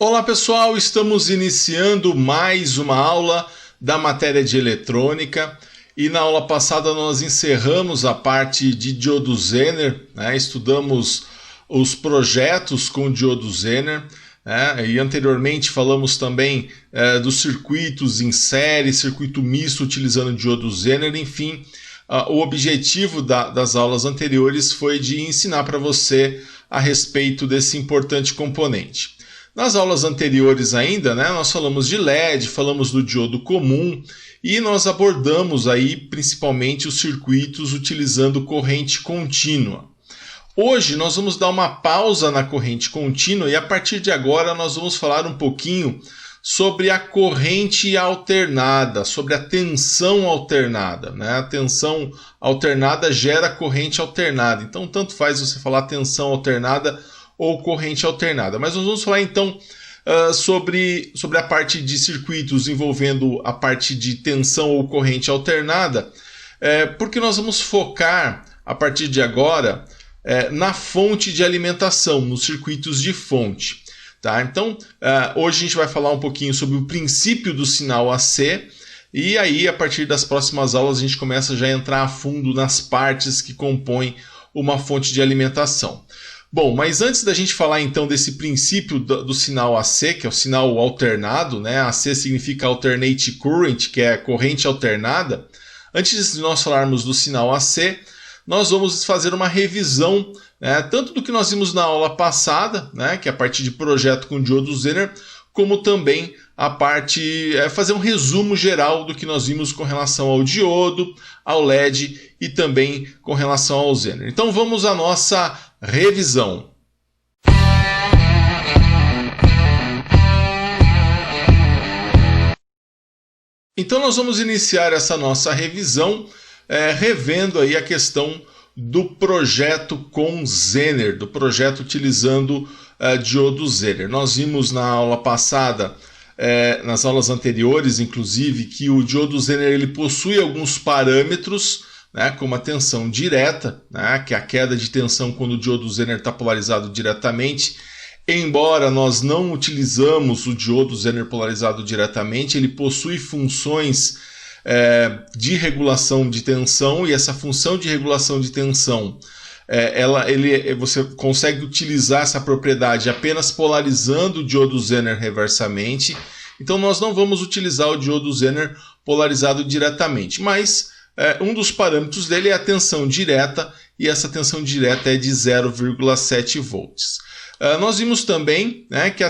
Olá pessoal, estamos iniciando mais uma aula da matéria de eletrônica e na aula passada nós encerramos a parte de diodo Zener, né? Estudamos os projetos com diodo Zener, né? E anteriormente falamos também dos circuitos em série, circuito misto utilizando diodo Zener, enfim. O objetivo das aulas anteriores foi de ensinar para você a respeito desse importante componente. Nas aulas anteriores ainda, né, nós falamos de LED, falamos do diodo comum e nós abordamos aí principalmente os circuitos utilizando corrente contínua. Hoje nós vamos dar uma pausa na corrente contínua e a partir de agora nós vamos falar um pouquinho sobre a corrente alternada, sobre a tensão alternada, né? A tensão alternada gera corrente alternada, então tanto faz você falar tensão alternada ou corrente alternada. Mas nós vamos falar então sobre a parte de circuitos envolvendo a parte de tensão ou corrente alternada, porque nós vamos focar a partir de agora na fonte de alimentação, nos circuitos de fonte. Tá? Então, hoje a gente vai falar um pouquinho sobre o princípio do sinal AC, e aí a partir das próximas aulas a gente começa já a entrar a fundo nas partes que compõem uma fonte de alimentação. Bom, mas antes da gente falar então desse princípio do sinal AC, que é o sinal alternado, né? AC significa alternate current, que é corrente alternada. Antes de nós falarmos do sinal AC, nós vamos fazer uma revisão, né, tanto do que nós vimos na aula passada, né, que é a parte de projeto com diodo Zener, como também a parte, fazer um resumo geral do que nós vimos com relação ao diodo, ao LED e também com relação ao Zener. Então vamos à nossa revisão. Então nós vamos iniciar essa nossa revisão revendo aí a questão do projeto com Zener, do projeto utilizando diodo Zener. Nós vimos na aula passada, nas aulas anteriores inclusive, que o diodo Zener ele possui alguns parâmetros, né, como a tensão direta, né, que é a queda de tensão quando o diodo Zener está polarizado diretamente. Embora nós não utilizamos o diodo Zener polarizado diretamente, ele possui funções de regulação de tensão, e essa função de regulação de tensão você consegue utilizar essa propriedade apenas polarizando o diodo Zener reversamente. Então nós não vamos utilizar o diodo Zener polarizado diretamente, mas um dos parâmetros dele é a tensão direta, e essa tensão direta é de 0,7 volts. Nós vimos também, né, que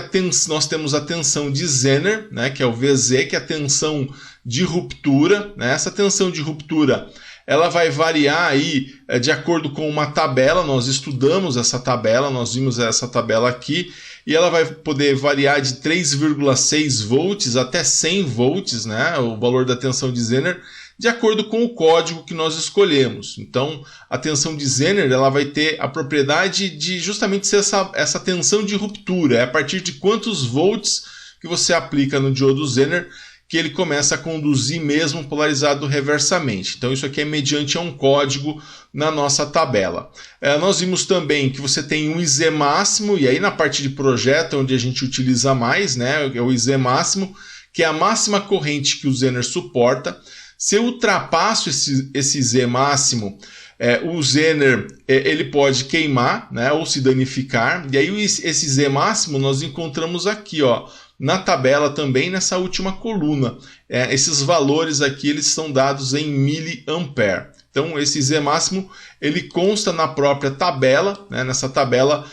nós temos a tensão de Zener, né, que é o VZ, que é a tensão de ruptura. Né? Essa tensão de ruptura ela vai variar aí, de acordo com uma tabela. Nós estudamos essa tabela, nós vimos essa tabela aqui, e ela vai poder variar de 3,6 volts até 100 volts, né, o valor da tensão de Zener, de acordo com o código que nós escolhemos. Então, a tensão de Zener ela vai ter a propriedade de justamente ser essa tensão de ruptura. É a partir de quantos volts que você aplica no diodo Zener que ele começa a conduzir mesmo polarizado reversamente. Então, isso aqui é mediante um código na nossa tabela. Nós vimos também que você tem um IZ máximo, e aí na parte de projeto, onde a gente utiliza mais, né, é o IZ máximo, que é a máxima corrente que o Zener suporta. Se eu ultrapasso esse Z máximo, o Zener ele pode queimar, né, ou se danificar. E aí esse Z máximo nós encontramos aqui, ó, na tabela também, nessa última coluna. Esses valores aqui eles são dados em miliampere. Então esse Z máximo ele consta na própria tabela, né, nessa tabela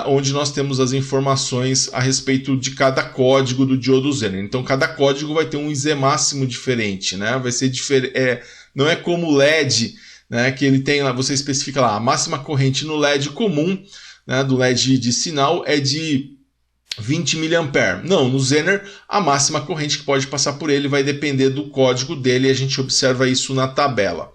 onde nós temos as informações a respeito de cada código do diodo Zener. Então cada código vai ter um IZ máximo diferente, né? Vai ser não é como o LED, né, que ele tem lá, você especifica lá, a máxima corrente no LED comum, né, do LED de sinal é de 20 mA. Não, no Zener a máxima corrente que pode passar por ele vai depender do código dele, e a gente observa isso na tabela.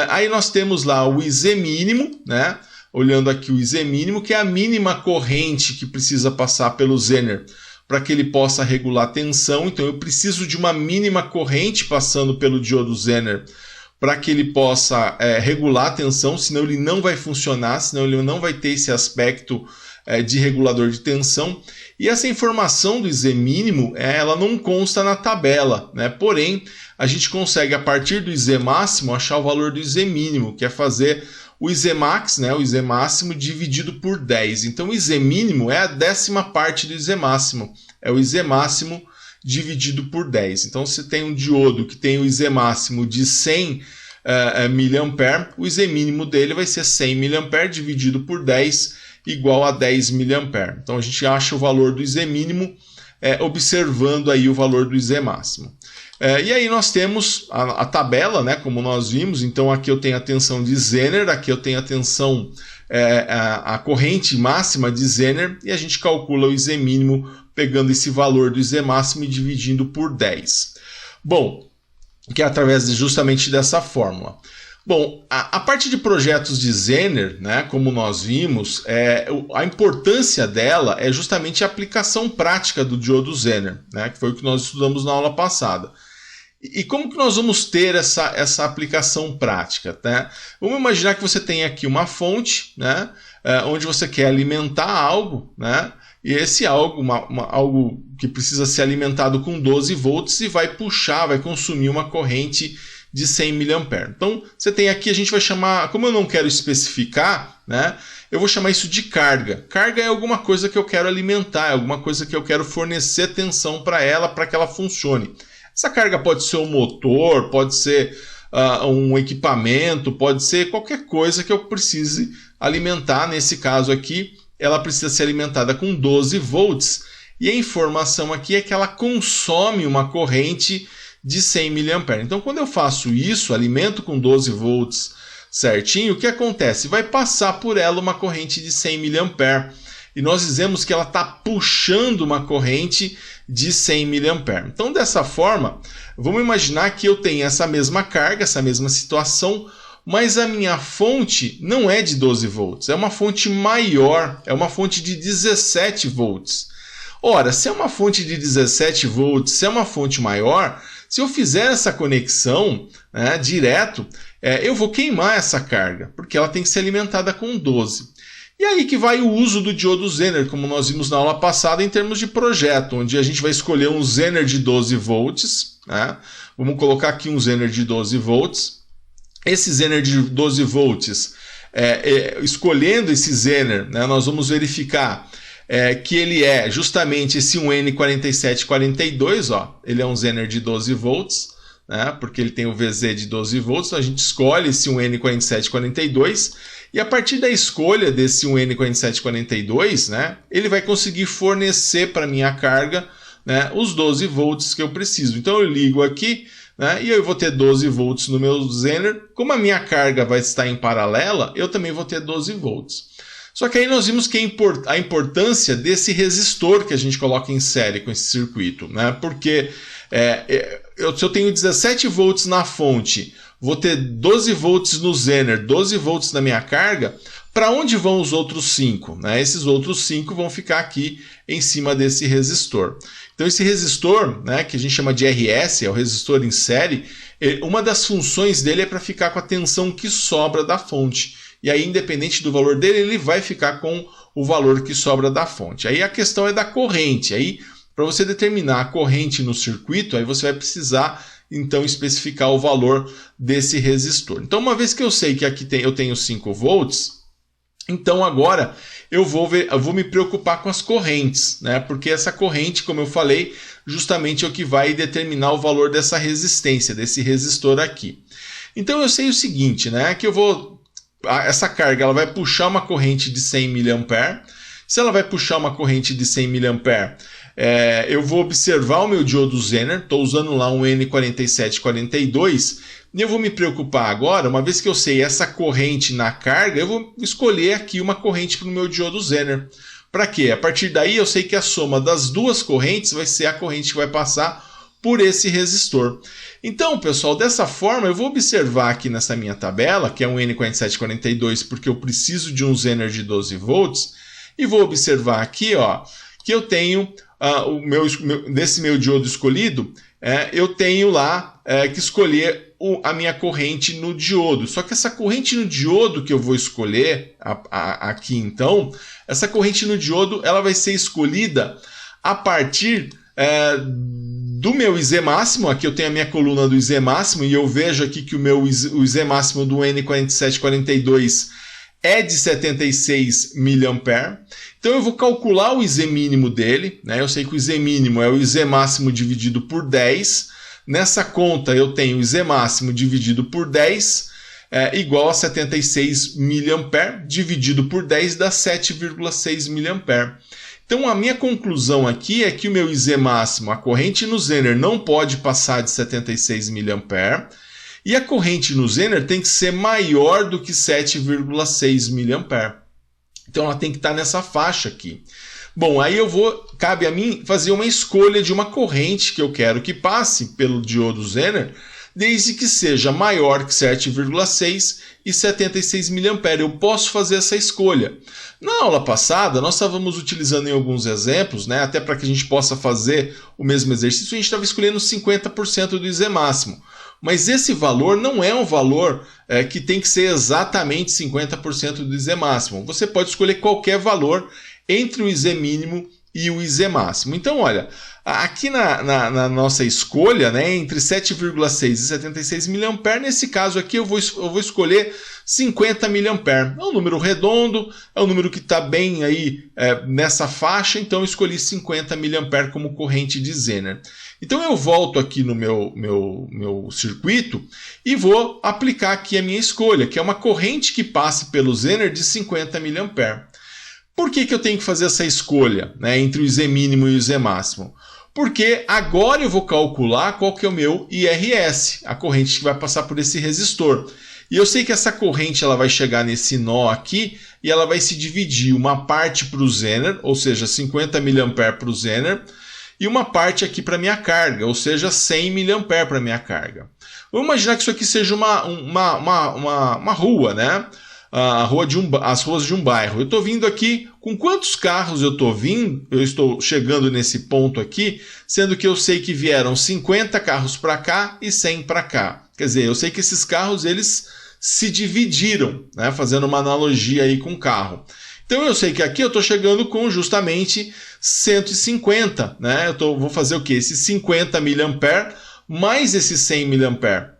Aí nós temos lá o IZ mínimo, né? Olhando aqui o IZ mínimo, que é a mínima corrente que precisa passar pelo Zener para que ele possa regular a tensão. Então eu preciso de uma mínima corrente passando pelo diodo Zener para que ele possa regular a tensão, senão ele não vai funcionar, senão ele não vai ter esse aspecto de regulador de tensão. E essa informação do IZ mínimo, ela não consta na tabela, né? Porém, a gente consegue, a partir do IZ máximo, achar o valor do IZ mínimo, que é fazer o IZ max, né? O IZ máximo dividido por 10. Então, o IZ mínimo é a 10ª parte do IZ máximo. É o IZ máximo dividido por 10. Então, se tem um diodo que tem o IZ máximo de 100 mA, o IZ mínimo dele vai ser 100 mA dividido por 10, igual a 10 mA. Então, a gente acha o valor do IZ mínimo observando aí o valor do IZ máximo. E aí nós temos a tabela, né, como nós vimos. Então, aqui eu tenho a tensão de Zener, aqui eu tenho a tensão, a corrente máxima de Zener, e a gente calcula o IZ mínimo pegando esse valor do IZ máximo e dividindo por 10. Bom, que é através justamente dessa fórmula. Bom, a parte de projetos de Zener, né, como nós vimos, a importância dela é justamente a aplicação prática do diodo Zener, né, que foi o que nós estudamos na aula passada. E como que nós vamos ter essa aplicação prática, né? Vamos imaginar que você tem aqui uma fonte, né, onde você quer alimentar algo, né, e esse algo, algo que precisa ser alimentado com 12 volts e vai consumir uma corrente de 100 mA. Então, você tem aqui, a gente vai chamar, como eu não quero especificar, né, eu vou chamar isso de carga. Carga é alguma coisa que eu quero alimentar, é alguma coisa que eu quero fornecer tensão para que ela funcione. Essa carga pode ser um motor, pode ser um equipamento, pode ser qualquer coisa que eu precise alimentar. Nesse caso aqui, ela precisa ser alimentada com 12 volts. E a informação aqui é que ela consome uma corrente de 100 mA. Então, quando eu faço isso, alimento com 12 volts certinho, o que acontece? Vai passar por ela uma corrente de 100 mA. E nós dizemos que ela está puxando uma corrente de 100 mA. Então, dessa forma, vamos imaginar que eu tenho essa mesma carga, essa mesma situação, mas a minha fonte não é de 12 volts, é uma fonte maior, é uma fonte de 17 volts. Ora, se é uma fonte de 17 volts, se é uma fonte maior, se eu fizer essa conexão, né, direto, eu vou queimar essa carga, porque ela tem que ser alimentada com 12. E aí que vai o uso do diodo Zener, como nós vimos na aula passada, em termos de projeto, onde a gente vai escolher um Zener de 12 volts. Né? Vamos colocar aqui um Zener de 12 volts. Esse Zener de 12 volts, escolhendo esse Zener, né, nós vamos verificar que ele é justamente esse 1N4742, ó, ele é um Zener de 12 volts, né, porque ele tem o VZ de 12 volts, então a gente escolhe esse 1N4742, e a partir da escolha desse 1N4742, né, ele vai conseguir fornecer para a minha carga, né, os 12 volts que eu preciso. Então eu ligo aqui, né, e eu vou ter 12 volts no meu Zener. Como a minha carga vai estar em paralela, eu também vou ter 12 volts. Só que aí nós vimos que a importância desse resistor que a gente coloca em série com esse circuito, né? Porque se eu tenho 17 volts na fonte, vou ter 12 volts no Zener, 12 volts na minha carga, para onde vão os outros 5? Né? Esses outros 5 vão ficar aqui em cima desse resistor. Então esse resistor, né, que a gente chama de RS, é o resistor em série, uma das funções dele é para ficar com a tensão que sobra da fonte. E aí, independente do valor dele, ele vai ficar com o valor que sobra da fonte. Aí a questão é da corrente. Aí, para você determinar a corrente no circuito, aí você vai precisar, então, especificar o valor desse resistor. Então, uma vez que eu sei que aqui eu tenho 5 volts, então agora eu vou me preocupar com as correntes, né? Porque essa corrente, como eu falei, justamente é o que vai determinar o valor dessa resistência, desse resistor aqui. Então eu sei o seguinte, né? Que essa carga ela vai puxar uma corrente de 100 mA. Se ela vai puxar uma corrente de 100 mA, eu vou observar o meu diodo Zener, estou usando lá um N4742, e eu vou me preocupar agora, uma vez que eu sei essa corrente na carga, eu vou escolher aqui uma corrente para o meu diodo Zener. Para quê? A partir daí eu sei que a soma das duas correntes vai ser a corrente que vai passar por esse resistor. Então, pessoal, dessa forma eu vou observar aqui nessa minha tabela, que é um N4742, porque eu preciso de um Zener de 12 volts, e vou observar aqui, ó, que eu tenho desse meu diodo escolhido, eu tenho lá que escolher a minha corrente no diodo. Só que essa corrente no diodo que eu vou escolher aqui então, essa corrente no diodo ela vai ser escolhida a partir do meu IZ máximo. Aqui eu tenho a minha coluna do IZ máximo e eu vejo aqui que o IZ máximo do N4742 é de 76 mA. Então eu vou calcular o IZ mínimo dele, né? Eu sei que o IZ mínimo é o IZ máximo dividido por 10. Nessa conta eu tenho o IZ máximo dividido por 10 igual a 76 mA, dividido por 10 dá 7,6 mA. Então a minha conclusão aqui é que o meu IZ máximo, a corrente no Zener, não pode passar de 76 mA, e a corrente no Zener tem que ser maior do que 7,6 mA. Então ela tem que estar nessa faixa aqui. Bom, aí cabe a mim fazer uma escolha de uma corrente que eu quero que passe pelo diodo Zener, desde que seja maior que 7,6 e 76 mA. Eu posso fazer essa escolha. Na aula passada, nós estávamos utilizando em alguns exemplos, né, até para que a gente possa fazer o mesmo exercício, a gente estava escolhendo 50% do IZ máximo. Mas esse valor não é um valor que tem que ser exatamente 50% do IZ máximo. Você pode escolher qualquer valor entre o IZ mínimo e o IZ máximo. Então, olha, aqui na nossa escolha, né, entre 7,6 e 76 mA, nesse caso aqui eu vou escolher 50 mA. É um número redondo, é um número que está bem aí nessa faixa, então eu escolhi 50 mA como corrente de Zener. Então eu volto aqui no meu circuito e vou aplicar aqui a minha escolha, que é uma corrente que passe pelo Zener de 50 mA. Por que eu tenho que fazer essa escolha, né, entre o IZ mínimo e o IZ máximo? Porque agora eu vou calcular qual que é o meu IRS, a corrente que vai passar por esse resistor. E eu sei que essa corrente ela vai chegar nesse nó aqui e ela vai se dividir uma parte para o Zener, ou seja, 50 mA para o Zener, e uma parte aqui para a minha carga, ou seja, 100 mA para a minha carga. Vamos imaginar que isso aqui seja uma rua, né? As ruas de um bairro. Eu estou vindo aqui, com quantos carros eu estou chegando nesse ponto aqui, sendo que eu sei que vieram 50 carros para cá e 100 para cá. Quer dizer, eu sei que esses carros eles se dividiram, né, fazendo uma analogia aí com o carro. Então eu sei que aqui eu estou chegando com justamente 150, né? Vou fazer o quê? Esses 50 mA mais esses 100 mA,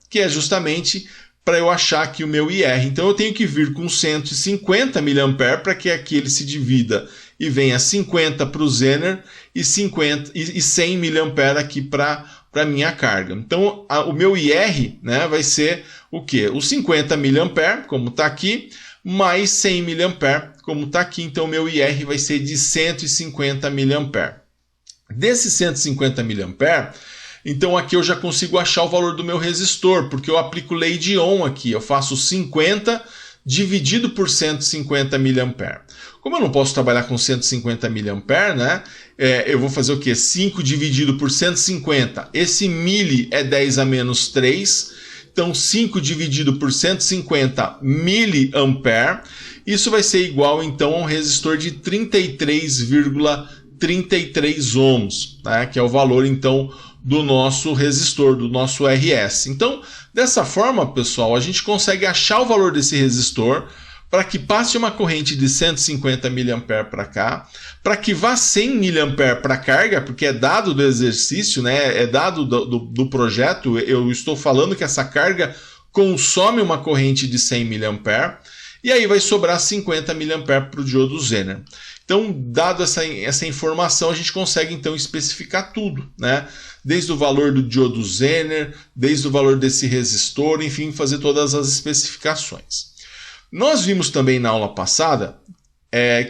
que é justamente para eu achar aqui o meu IR. Então eu tenho que vir com 150 mA para que aqui ele se divida e venha 50 para o Zener e 100 mA aqui para a minha carga. Então o meu IR, né, vai ser o quê? Os 50 mA, como está aqui, mais 100 mA, como está aqui. Então o meu IR vai ser de 150 mA. Desses 150 mA, então aqui eu já consigo achar o valor do meu resistor, porque eu aplico lei de Ohm aqui. Eu faço 50 dividido por 150 mA. Como eu não posso trabalhar com 150 mA, né, eu vou fazer o quê? 5 dividido por 150. Esse mili é 10 a menos 3. Então 5 dividido por 150 mA. Isso vai ser igual então a um resistor de 33,33 ohms, né, que é o valor então do nosso resistor, do nosso RS. Então, dessa forma, pessoal, a gente consegue achar o valor desse resistor para que passe uma corrente de 150 mA para cá, para que vá 100 mA para a carga, porque é dado do exercício, né? É dado do projeto, eu estou falando que essa carga consome uma corrente de 100 mA, e aí vai sobrar 50 mA para o diodo Zener. Então, dado essa informação, a gente consegue então especificar tudo, né? Desde o valor do diodo Zener, desde o valor desse resistor, enfim, fazer todas as especificações. Nós vimos também na aula passada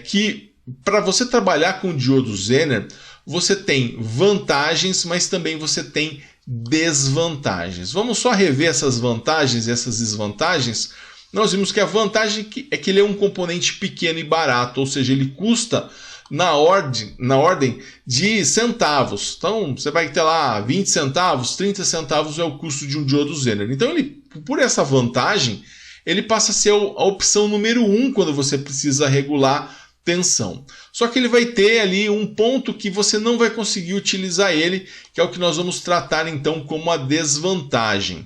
que para você trabalhar com o diodo Zener, você tem vantagens, mas também você tem desvantagens. Vamos só rever essas vantagens e essas desvantagens. Nós vimos que a vantagem é que ele é um componente pequeno e barato, ou seja, ele custa na ordem de centavos. Então, você vai ter lá 20 centavos, 30 centavos é o custo de um diodo Zener. Então, por essa vantagem, ele passa a ser a opção número 1 quando você precisa regular tensão. Só que ele vai ter ali um ponto que você não vai conseguir utilizar ele, que é o que nós vamos tratar então como a desvantagem.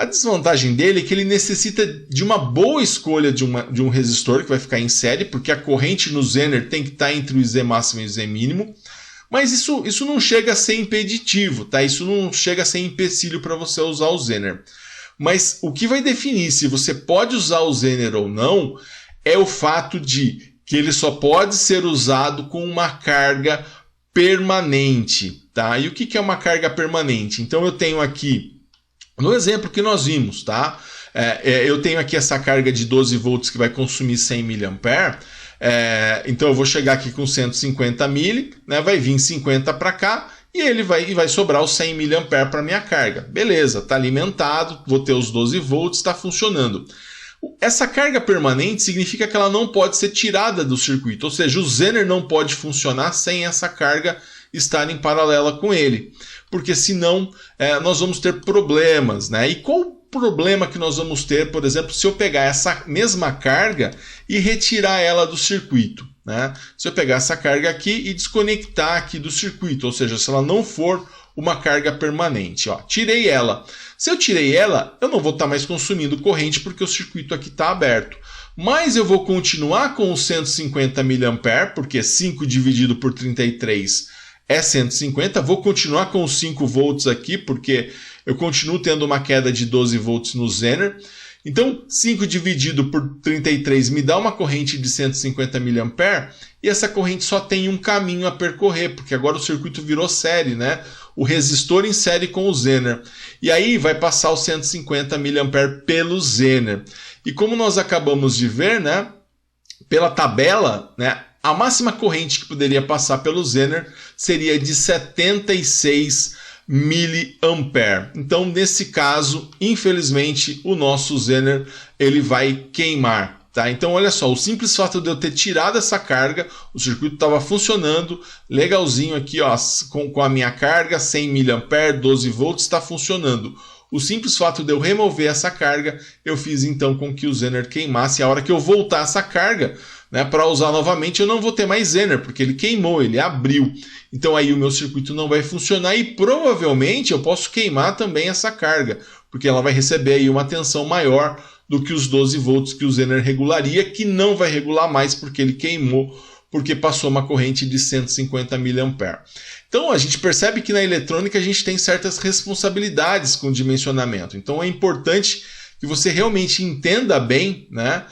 A desvantagem dele é que ele necessita de uma boa escolha de um resistor que vai ficar em série, porque a corrente no Zener tem que estar entre o IZ máximo e o IZ mínimo. Mas isso não chega a ser impeditivo, tá? Isso não chega a ser empecilho para você usar o Zener. Mas o que vai definir se você pode usar o Zener ou não é o fato de que ele só pode ser usado com uma carga permanente, tá? E o que é uma carga permanente? Então eu tenho aqui, no exemplo que nós vimos, tá? Eu tenho aqui essa carga de 12 volts que vai consumir 100 mA. Então eu vou chegar aqui com 150 mili, né? Vai vir 50 para cá e ele vai sobrar os 100 mA para minha carga. Beleza, está alimentado, vou ter os 12 volts, está funcionando. Essa carga permanente significa que ela não pode ser tirada do circuito, ou seja, o Zener não pode funcionar sem essa carga estar em paralela com ele, porque senão nós vamos ter problemas, né? E qual o problema que nós vamos ter, por exemplo, se eu pegar essa mesma carga e retirar ela do circuito, né? Se eu pegar essa carga aqui e desconectar aqui do circuito, ou seja, se ela não for uma carga permanente, ó, tirei ela. Se eu tirei ela, eu não vou estar mais consumindo corrente porque o circuito aqui está aberto. Mas eu vou continuar com os 150 mA, porque 5 dividido por 33 é 150. Vou continuar com os 5 volts aqui, porque eu continuo tendo uma queda de 12 volts no Zener. Então, 5 dividido por 33 me dá uma corrente de 150 mA e essa corrente só tem um caminho a percorrer, porque agora o circuito virou série, né? O resistor em série com o Zener. E aí vai passar os 150 mA pelo Zener. E como nós acabamos de ver, né? Pela tabela, né? A máxima corrente que poderia passar pelo Zener seria de 76 mA. Então, nesse caso, infelizmente, o nosso Zener ele vai queimar. Tá? Então, olha só, o simples fato de eu ter tirado essa carga, o circuito estava funcionando legalzinho aqui, ó, com a minha carga, 100 mA, 12 volts, está funcionando. O simples fato de eu remover essa carga, eu fiz então com que o Zener queimasse. A hora que eu voltar essa carga, né, para usar novamente, eu não vou ter mais Zener, porque ele queimou, ele abriu. Então aí o meu circuito não vai funcionar e provavelmente eu posso queimar também essa carga, porque ela vai receber aí uma tensão maior do que os 12 volts que o Zener regularia, que não vai regular mais porque ele queimou, porque passou uma corrente de 150 mA. Então a gente percebe que na eletrônica a gente tem certas responsabilidades com o dimensionamento. Então é importante que você realmente entenda bem, né,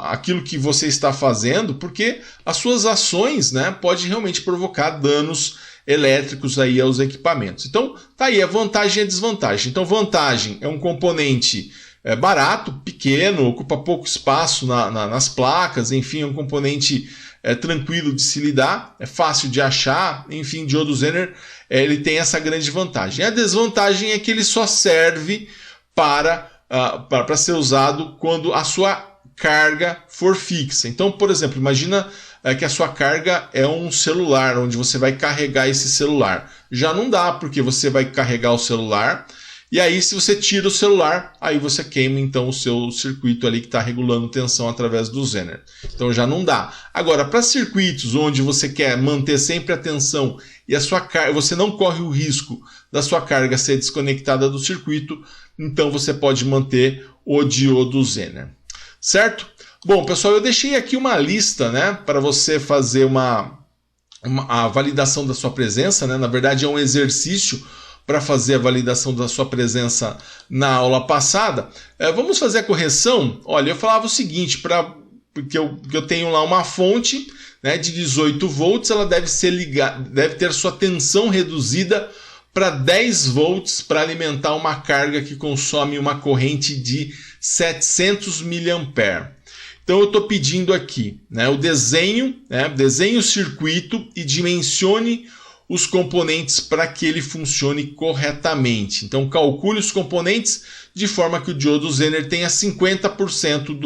aquilo que você está fazendo, porque as suas ações, né, podem realmente provocar danos elétricos aí aos equipamentos. Então tá aí a vantagem e a desvantagem. Então vantagem é um componente barato, pequeno, ocupa pouco espaço nas placas, enfim, é um componente tranquilo de se lidar, é fácil de achar, enfim, diodo Zener ele tem essa grande vantagem. A desvantagem é que ele só serve para ser usado quando a sua carga for fixa. Então, por exemplo, imagina que a sua carga é um celular, onde você vai carregar esse celular. Já não dá, porque você vai carregar o celular, e aí se você tira o celular, aí você queima então o seu circuito ali que está regulando tensão através do Zener. Então já não dá. Agora, para circuitos onde você quer manter sempre a tensão e a sua você não corre o risco da sua carga ser desconectada do circuito, então você pode manter o diodo Zener. Certo? Bom, pessoal, eu deixei aqui uma lista, né, para você fazer a validação da sua presença, né? Na verdade é um exercício para fazer a validação da sua presença na aula passada. Vamos fazer a correção? Olha, eu falava o seguinte, porque eu tenho lá uma fonte, né, de 18 volts, ela deve ter sua tensão reduzida para 10 volts para alimentar uma carga que consome uma corrente de 700 mA. Então eu estou pedindo aqui, né, desenhe o circuito e dimensione os componentes para que ele funcione corretamente. Então calcule os componentes de forma que o diodo Zener tenha 50%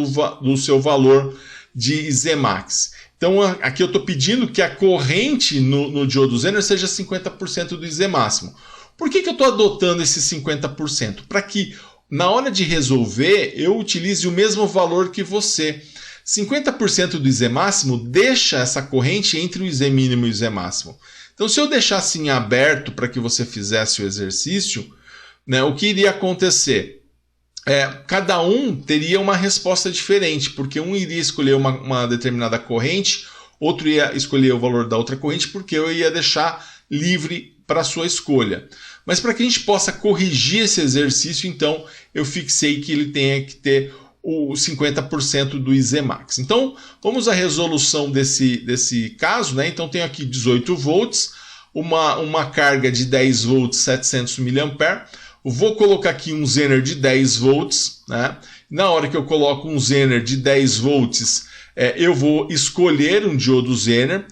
do seu valor de Izemax. Então aqui eu estou pedindo que a corrente no diodo Zener seja 50% do Izemáximo. Por que eu estou adotando esse 50%? Para que na hora de resolver eu utilize o mesmo valor que você. 50% do Izemáximo deixa essa corrente entre o Iz mínimo e o Izemáximo. Então, se eu deixasse em aberto para que você fizesse o exercício, né, o que iria acontecer? Cada um teria uma resposta diferente, porque um iria escolher uma determinada corrente, outro ia escolher o valor da outra corrente, porque eu ia deixar livre para a sua escolha. Mas para que a gente possa corrigir esse exercício, então eu fixei que ele tenha que ter o 50% do IZMax. Então vamos à resolução desse caso, né? Então tenho aqui 18 volts, uma carga de 10 volts, 700 mA. Vou colocar aqui um Zener de 10 volts, né? Na hora que eu coloco um Zener de 10 volts, eu vou escolher um diodo Zener.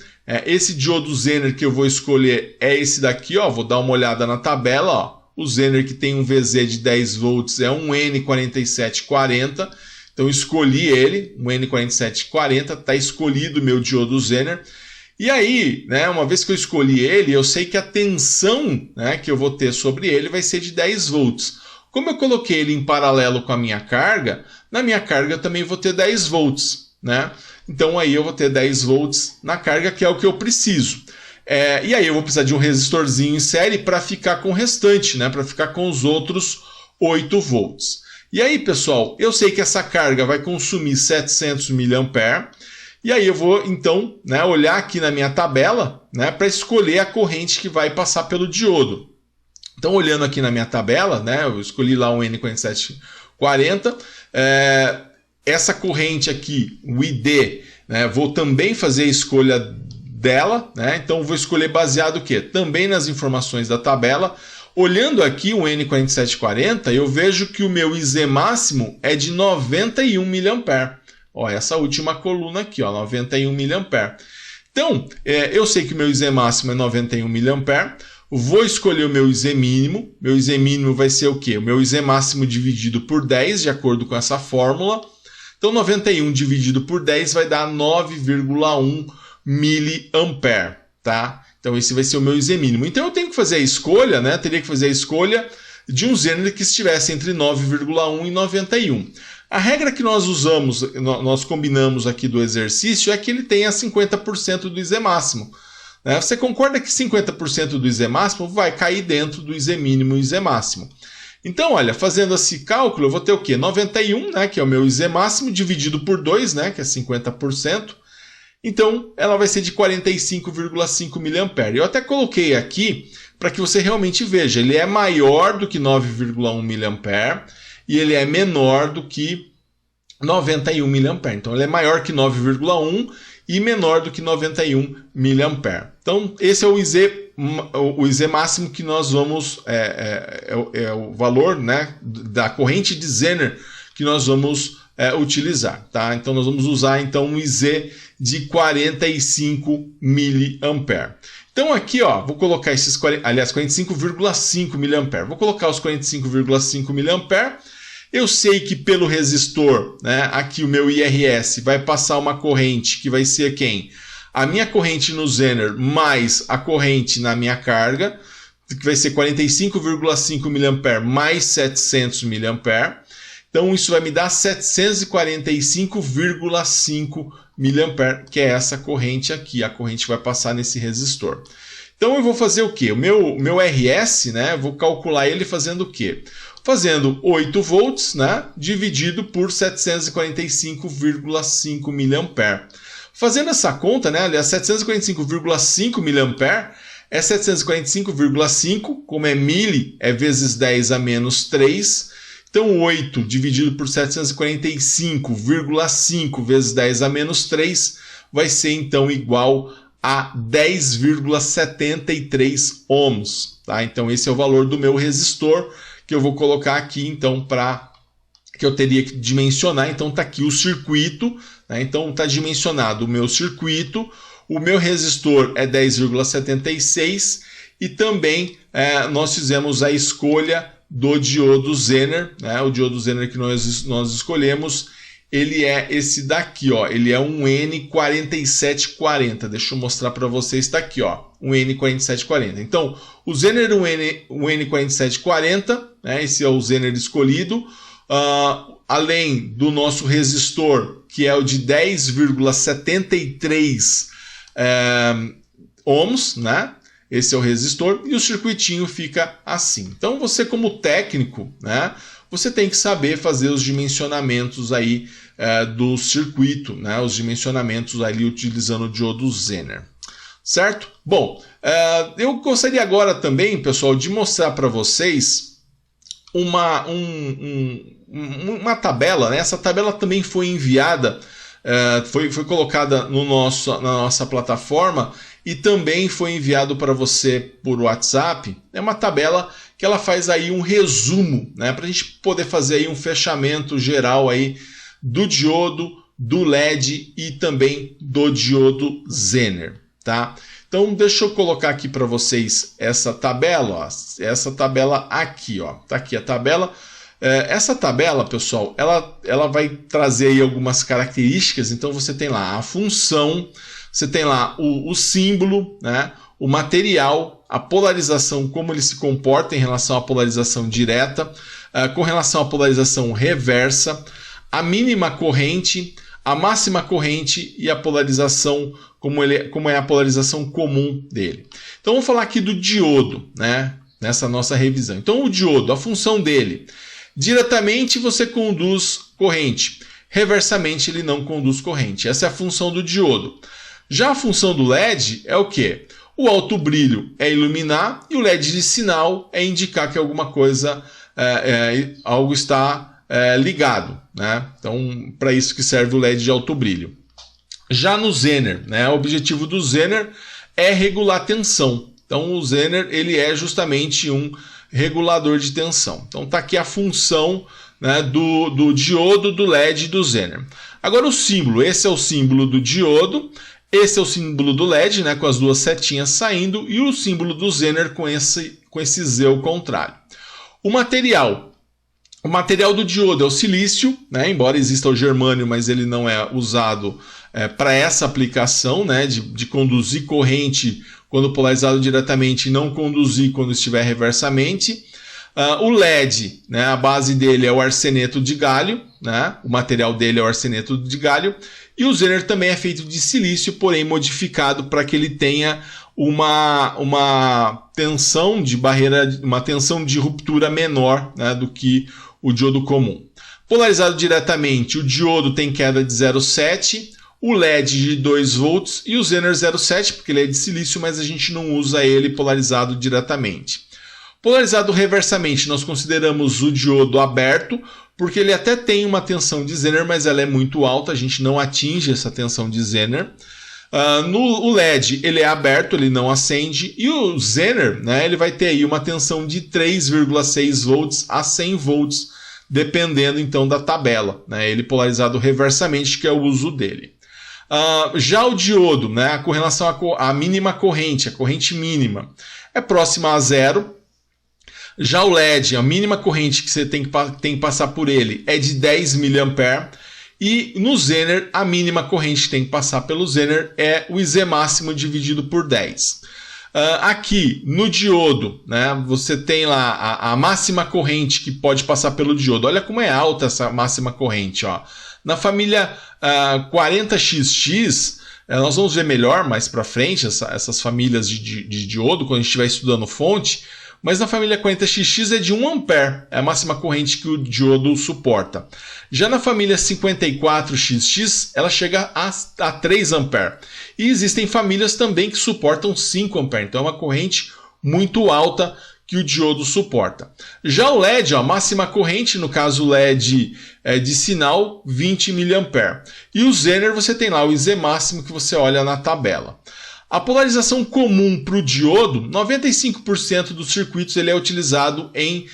Esse diodo Zener que eu vou escolher é esse daqui, ó. Vou dar uma olhada na tabela, ó. O Zener que tem um VZ de 10 volts é um N4740. Então escolhi ele, um N4740, está escolhido o meu diodo Zener. E aí, né, uma vez que eu escolhi ele, eu sei que a tensão, né, que eu vou ter sobre ele vai ser de 10 volts. Como eu coloquei ele em paralelo com a minha carga, na minha carga eu também vou ter 10 volts. Né? Então aí eu vou ter 10 volts na carga, que é o que eu preciso. E aí eu vou precisar de um resistorzinho em série para ficar com o restante, né? Para ficar com os outros 8 volts. E aí, pessoal, eu sei que essa carga vai consumir 700 mA. E aí eu vou, então, né, olhar aqui na minha tabela, né, para escolher a corrente que vai passar pelo diodo. Então, olhando aqui na minha tabela, né, eu escolhi lá um N4740. Essa corrente aqui, o ID, né, vou também fazer a escolha dela, né? Então vou escolher baseado o quê? Também nas informações da tabela. Olhando aqui o N4740, eu vejo que o meu IZ máximo é de 91 mA. Ó, essa última coluna aqui, ó, 91 mA. Então, eu sei que o meu IZ máximo é 91 mA. Vou escolher o meu IZ mínimo. Meu IZ mínimo vai ser o quê? O meu IZ máximo dividido por 10, de acordo com essa fórmula. Então, 91 dividido por 10 vai dar 9,1 mA, tá? Então, esse vai ser o meu IZ mínimo. Então, eu tenho que fazer a escolha, né? Teria que fazer a escolha de um Zener que estivesse entre 9,1 e 91. A regra que nós usamos, nós combinamos aqui do exercício, é que ele tenha 50% do IZ máximo. Né? Você concorda que 50% do IZ máximo vai cair dentro do IZ mínimo e IZ máximo. Então, olha, fazendo esse cálculo, eu vou ter o quê? 91, né, que é o meu IZ máximo, dividido por 2, né, que é 50%. Então, ela vai ser de 45,5 mA. Eu até coloquei aqui para que você realmente veja. Ele é maior do que 9,1 mA e ele é menor do que 91 mA. Então, ele é maior que 9,1 e menor do que 91 mA. Então, esse é o IZ máximo que nós vamos... É o valor, né, da corrente de Zener que nós vamos utilizar. Tá? Então, nós vamos usar então, um IZ de 45 mA. Então, aqui, ó, vou colocar esses... Aliás, 45,5 mA. Vou colocar os 45,5 mA. Eu sei que pelo resistor, né, aqui o meu IRS vai passar uma corrente que vai ser quem? A minha corrente no Zener mais a corrente na minha carga, que vai ser 45,5 mA mais 700 mA. Então isso vai me dar 745,5 mA, que é essa corrente aqui, a corrente que vai passar nesse resistor. Então eu vou fazer o quê? O meu RS, né, vou calcular ele fazendo o quê? Fazendo 8 volts, né, dividido por 745,5 mA. Fazendo essa conta, né, aliás, 745,5 mA é 745,5, como é mili, é vezes 10 a menos 3. Então, 8 dividido por 745,5 vezes 10 a menos 3 vai ser, então, igual a 10,73 ohms. Tá? Então, esse é o valor do meu resistor, que eu vou colocar aqui, então, que eu teria que dimensionar. Então, está aqui o circuito, né? Então, está dimensionado o meu circuito, o meu resistor é 10,76 e também nós fizemos a escolha do diodo Zener, né? O diodo Zener que nós escolhemos, ele é esse daqui, ó. Ele é um N4740. Deixa eu mostrar para vocês, está aqui, ó, um N4740. Então, o Zener um N4740, né? Esse é o Zener escolhido. Além do nosso resistor, que é o de 10,73 ohms, né? esse é o resistor, e o circuitinho fica assim. Então você, como técnico, né, você tem que saber fazer os dimensionamentos aí do circuito, né, os dimensionamentos ali utilizando o diodo Zener. Certo? Bom, eu gostaria agora também, pessoal, de mostrar para vocês uma tabela, né? Essa tabela também foi enviada, foi colocada na nossa plataforma e também foi enviado para você por WhatsApp. É uma tabela que ela faz aí um resumo, né? Para a gente poder fazer aí um fechamento geral aí do diodo, do LED e também do diodo Zener. Tá? Então deixa eu colocar aqui para vocês essa tabela, ó. Essa tabela aqui, ó. Tá aqui a tabela. Essa tabela, pessoal, ela vai trazer aí algumas características. Então você tem lá a função, você tem lá o símbolo, né? O material, a polarização, como ele se comporta em relação à polarização direta, com relação à polarização reversa, a mínima corrente, a máxima corrente e a polarização, como é a polarização comum dele. Então vamos falar aqui do diodo, né? Nessa nossa revisão. Então o diodo, a função dele, diretamente você conduz corrente, reversamente ele não conduz corrente. Essa é a função do diodo. Já a função do LED é o quê? O alto brilho é iluminar e o LED de sinal é indicar que alguma coisa, algo está ligado, né? Então, para isso que serve o LED de alto brilho. Já no Zener, né, o objetivo do Zener é regular a tensão. Então, o Zener ele é justamente um regulador de tensão. Então, está aqui a função, né, do diodo, do LED e do Zener. Agora, o símbolo. Esse é o símbolo do diodo, esse é o símbolo do LED, né, com as duas setinhas saindo, e o símbolo do Zener com esse Z ao contrário. O material do diodo é o silício, né? Embora exista o germânio, mas ele não é usado para essa aplicação, né? de conduzir corrente quando polarizado diretamente e não conduzir quando estiver reversamente. O LED, né? A base dele é o arseneto de galho, né? O material dele é o arseneto de galho. E o Zener também é feito de silício, porém modificado para que ele tenha uma tensão de barreira, uma tensão de ruptura menor, né, do que o diodo comum. Polarizado diretamente, o diodo tem queda de 0,7, o LED de 2 volts e o Zener 0,7, porque ele é de silício, mas a gente não usa ele polarizado diretamente. Polarizado reversamente, nós consideramos o diodo aberto, porque ele até tem uma tensão de Zener, mas ela é muito alta, a gente não atinge essa tensão de Zener. O LED ele é aberto, ele não acende, e o Zener, né, ele vai ter aí uma tensão de 3,6 volts a 100 volts, dependendo então da tabela, né, ele polarizado reversamente, que é o uso dele. Já o diodo, né, com relação à mínima corrente, a corrente mínima, é próxima a zero. Já o LED, a mínima corrente que você tem que passar por ele é de 10 mA. E no Zener, a mínima corrente que tem que passar pelo Zener é o IZ máximo dividido por 10. Aqui no diodo, né, você tem lá a máxima corrente que pode passar pelo diodo. Olha como é alta essa máxima corrente. Ó. Na família 40XX, nós vamos ver melhor mais para frente essas famílias de diodo, quando a gente estiver estudando fonte. Mas na família 40XX é de 1 A, é a máxima corrente que o diodo suporta. Já na família 54XX, ela chega a 3 A. E existem famílias também que suportam 5 A, então é uma corrente muito alta que o diodo suporta. Já o LED, a máxima corrente, no caso o LED de sinal, 20 mA. E o Zener você tem lá o IZ máximo que você olha na tabela. A polarização comum para o diodo, 95% dos circuitos ele é utilizado em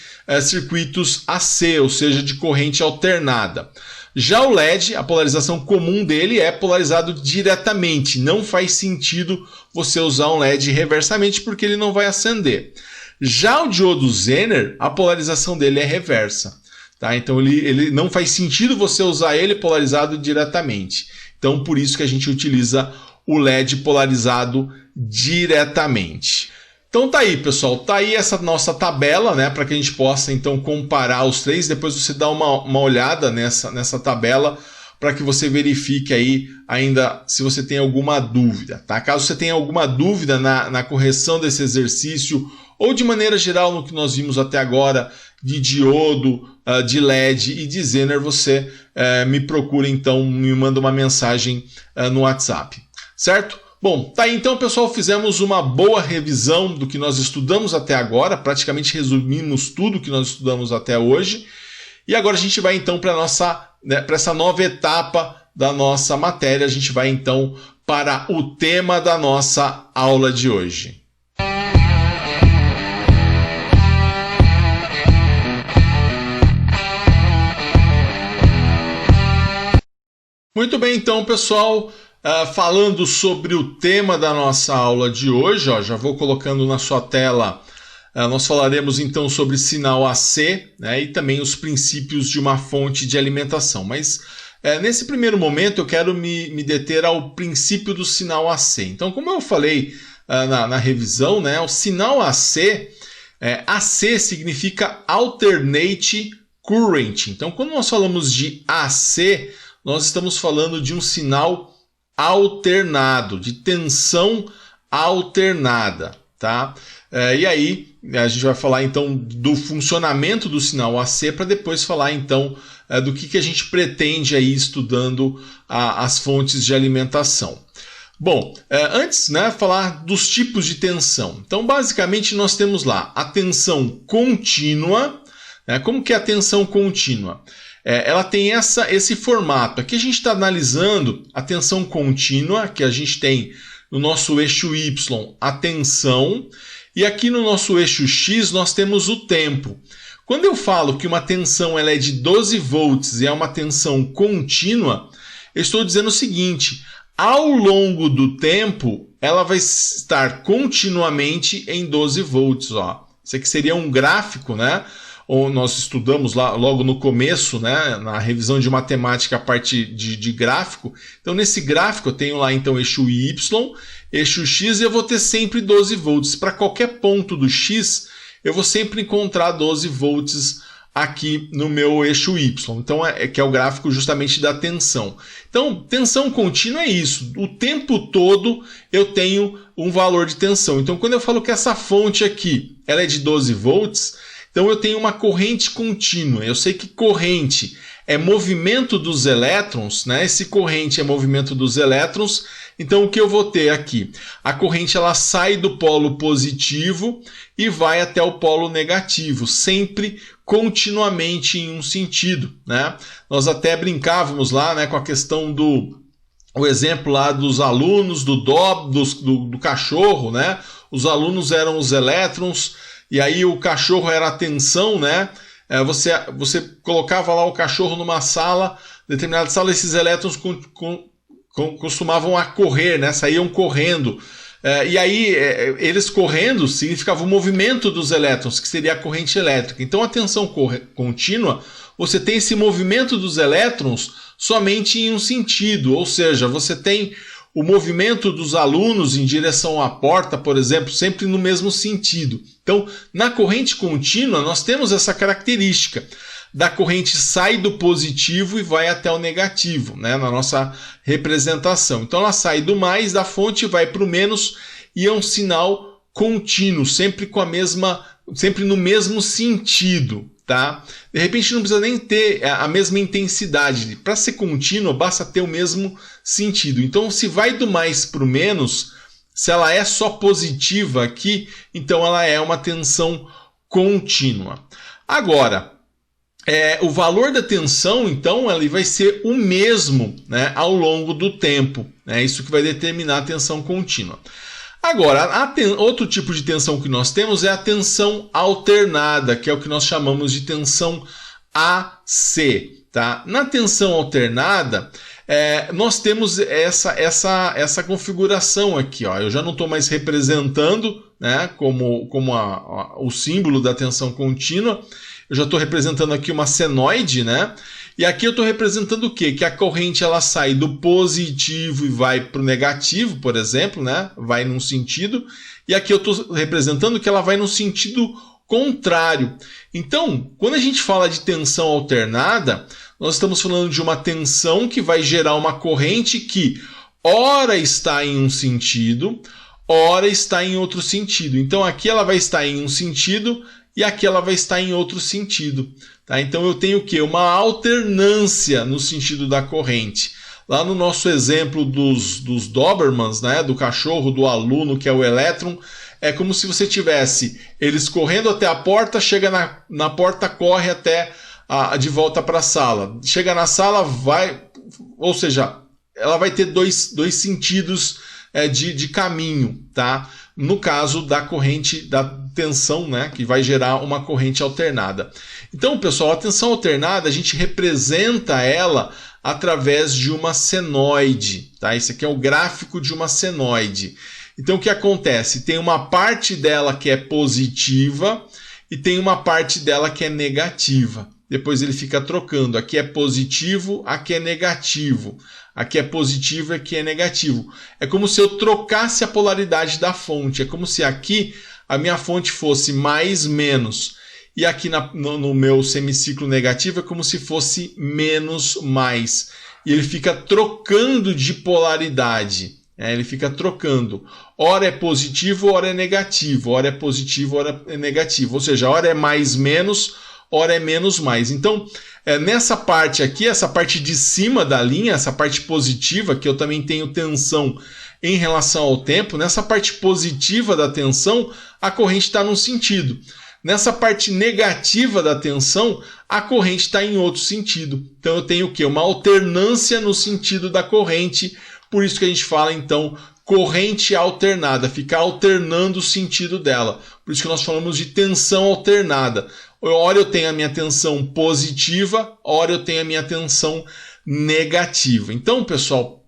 circuitos AC, ou seja, de corrente alternada. Já o LED, a polarização comum dele é polarizado diretamente. Não faz sentido você usar um LED reversamente porque ele não vai acender. Já o diodo Zener, a polarização dele é reversa. Tá? Então ele não faz sentido você usar ele polarizado diretamente. Então por isso que a gente utiliza o LED polarizado diretamente. Então tá aí, pessoal, tá aí essa nossa tabela, né, para que a gente possa então comparar os três. Depois você dá uma olhada nessa tabela para que você verifique aí ainda se você tem alguma dúvida, tá? Caso você tenha alguma dúvida na correção desse exercício ou de maneira geral no que nós vimos até agora de diodo, de LED e de Zener, você me procura então, me manda uma mensagem no WhatsApp, certo? Bom, tá aí então, pessoal, fizemos uma boa revisão do que nós estudamos até agora, praticamente resumimos tudo que nós estudamos até hoje, e agora a gente vai então para essa nova etapa da nossa matéria, a gente vai então para o tema da nossa aula de hoje. Muito bem, então, pessoal, falando sobre o tema da nossa aula de hoje, já vou colocando na sua tela, nós falaremos então sobre sinal AC, né, e também os princípios de uma fonte de alimentação. Mas nesse primeiro momento eu quero me deter ao princípio do sinal AC. Então, como eu falei na revisão, né, o sinal AC, AC significa Alternate Current. Então, quando nós falamos de AC, nós estamos falando de um sinal alternado, de tensão alternada, tá? E aí a gente vai falar então do funcionamento do sinal AC para depois falar então do que a gente pretende aí estudando as fontes de alimentação. Bom, antes, né, falar dos tipos de tensão. Então, basicamente nós temos lá a tensão contínua, né? Como que é a tensão contínua? Ela tem esse formato. Aqui a gente está analisando a tensão contínua, que a gente tem no nosso eixo Y, a tensão, e aqui no nosso eixo X nós temos o tempo. Quando eu falo que uma tensão ela é de 12 volts e é uma tensão contínua, eu estou dizendo o seguinte: ao longo do tempo, ela vai estar continuamente em 12 volts. Isso aqui seria um gráfico, né? Ou nós estudamos lá logo no começo, né, na revisão de matemática, a parte de gráfico. Então, nesse gráfico, eu tenho lá então eixo Y, eixo X, e eu vou ter sempre 12 volts. Para qualquer ponto do X, eu vou sempre encontrar 12 volts aqui no meu eixo Y. Então, que é o gráfico justamente da tensão. Então, tensão contínua é isso. O tempo todo eu tenho um valor de tensão. Então, quando eu falo que essa fonte aqui ela é de 12 volts, então eu tenho uma corrente contínua. Eu sei que corrente é movimento dos elétrons, né? Esse corrente é movimento dos elétrons. Então o que eu vou ter aqui? A corrente ela sai do polo positivo e vai até o polo negativo, sempre continuamente em um sentido, né? Nós até brincávamos lá, né, com a questão o exemplo lá dos alunos do cachorro, né? Os alunos eram os elétrons, e aí o cachorro era a tensão, né? Você colocava lá o cachorro numa sala, determinada sala, esses elétrons costumavam a correr, né? Saíam correndo. E aí eles correndo significava o movimento dos elétrons, que seria a corrente elétrica. Então a tensão contínua, você tem esse movimento dos elétrons somente em um sentido, ou seja, você tem o movimento dos alunos em direção à porta, por exemplo, sempre no mesmo sentido. Então, na corrente contínua, nós temos essa característica da corrente sai do positivo e vai até o negativo, né, na nossa representação. Então, ela sai do mais da fonte e vai para o menos, e é um sinal contínuo, sempre no mesmo sentido. Tá? De repente não precisa nem ter a mesma intensidade. Para ser contínua, basta ter o mesmo sentido. Então, se vai do mais para o menos, se ela é só positiva aqui, então ela é uma tensão contínua. Agora, o valor da tensão, então, ele vai ser o mesmo, né, ao longo do tempo. É isso que vai determinar a tensão contínua. Agora, outro tipo de tensão que nós temos é a tensão alternada, que é o que nós chamamos de tensão AC. Tá? Na tensão alternada, nós temos essa configuração aqui. Eu já não estou mais representando, né, como o símbolo da tensão contínua. Eu já estou representando aqui uma senoide, né? E aqui eu estou representando o quê? Que a corrente ela sai do positivo e vai para o negativo, por exemplo, né? Vai num sentido. E aqui eu estou representando que ela vai no sentido contrário. Então, quando a gente fala de tensão alternada, nós estamos falando de uma tensão que vai gerar uma corrente que ora está em um sentido, ora está em outro sentido. Então aqui ela vai estar em um sentido e aqui ela vai estar em outro sentido. Tá? Então eu tenho o quê? Uma alternância no sentido da corrente. Lá no nosso exemplo dos Dobermans, né? Do cachorro, do aluno, que é o elétron, é como se você tivesse eles correndo até a porta, chega na porta, corre até de volta para a sala. Chega na sala, vai... Ou seja, ela vai ter dois sentidos de caminho, tá? No caso da corrente, da tensão, né? Que vai gerar uma corrente alternada. Então, pessoal, a tensão alternada, a gente representa ela através de uma senoide, tá? Esse aqui é o gráfico de uma senoide. Então, o que acontece? Tem uma parte dela que é positiva e tem uma parte dela que é negativa. Depois ele fica trocando. Aqui é positivo, aqui é negativo. Aqui é positivo, aqui é negativo. É como se eu trocasse a polaridade da fonte. É como se aqui a minha fonte fosse mais, menos. E aqui no meu semiciclo negativo é como se fosse menos, mais. E ele fica trocando de polaridade. Ele fica trocando. Ora é positivo, ora é negativo. Ora é positivo, ora é negativo. Ou seja, ora é mais, menos, ora é menos, mais. Então, nessa parte aqui, essa parte de cima da linha, essa parte positiva, que eu também tenho tensão em relação ao tempo, nessa parte positiva da tensão, a corrente está num sentido. Nessa parte negativa da tensão, a corrente está em outro sentido. Então eu tenho o quê? Uma alternância no sentido da corrente. Por isso que a gente fala, então, corrente alternada, ficar alternando o sentido dela. Por isso que nós falamos de tensão alternada. Ora eu tenho a minha tensão positiva, ora eu tenho a minha tensão negativa. Então, pessoal,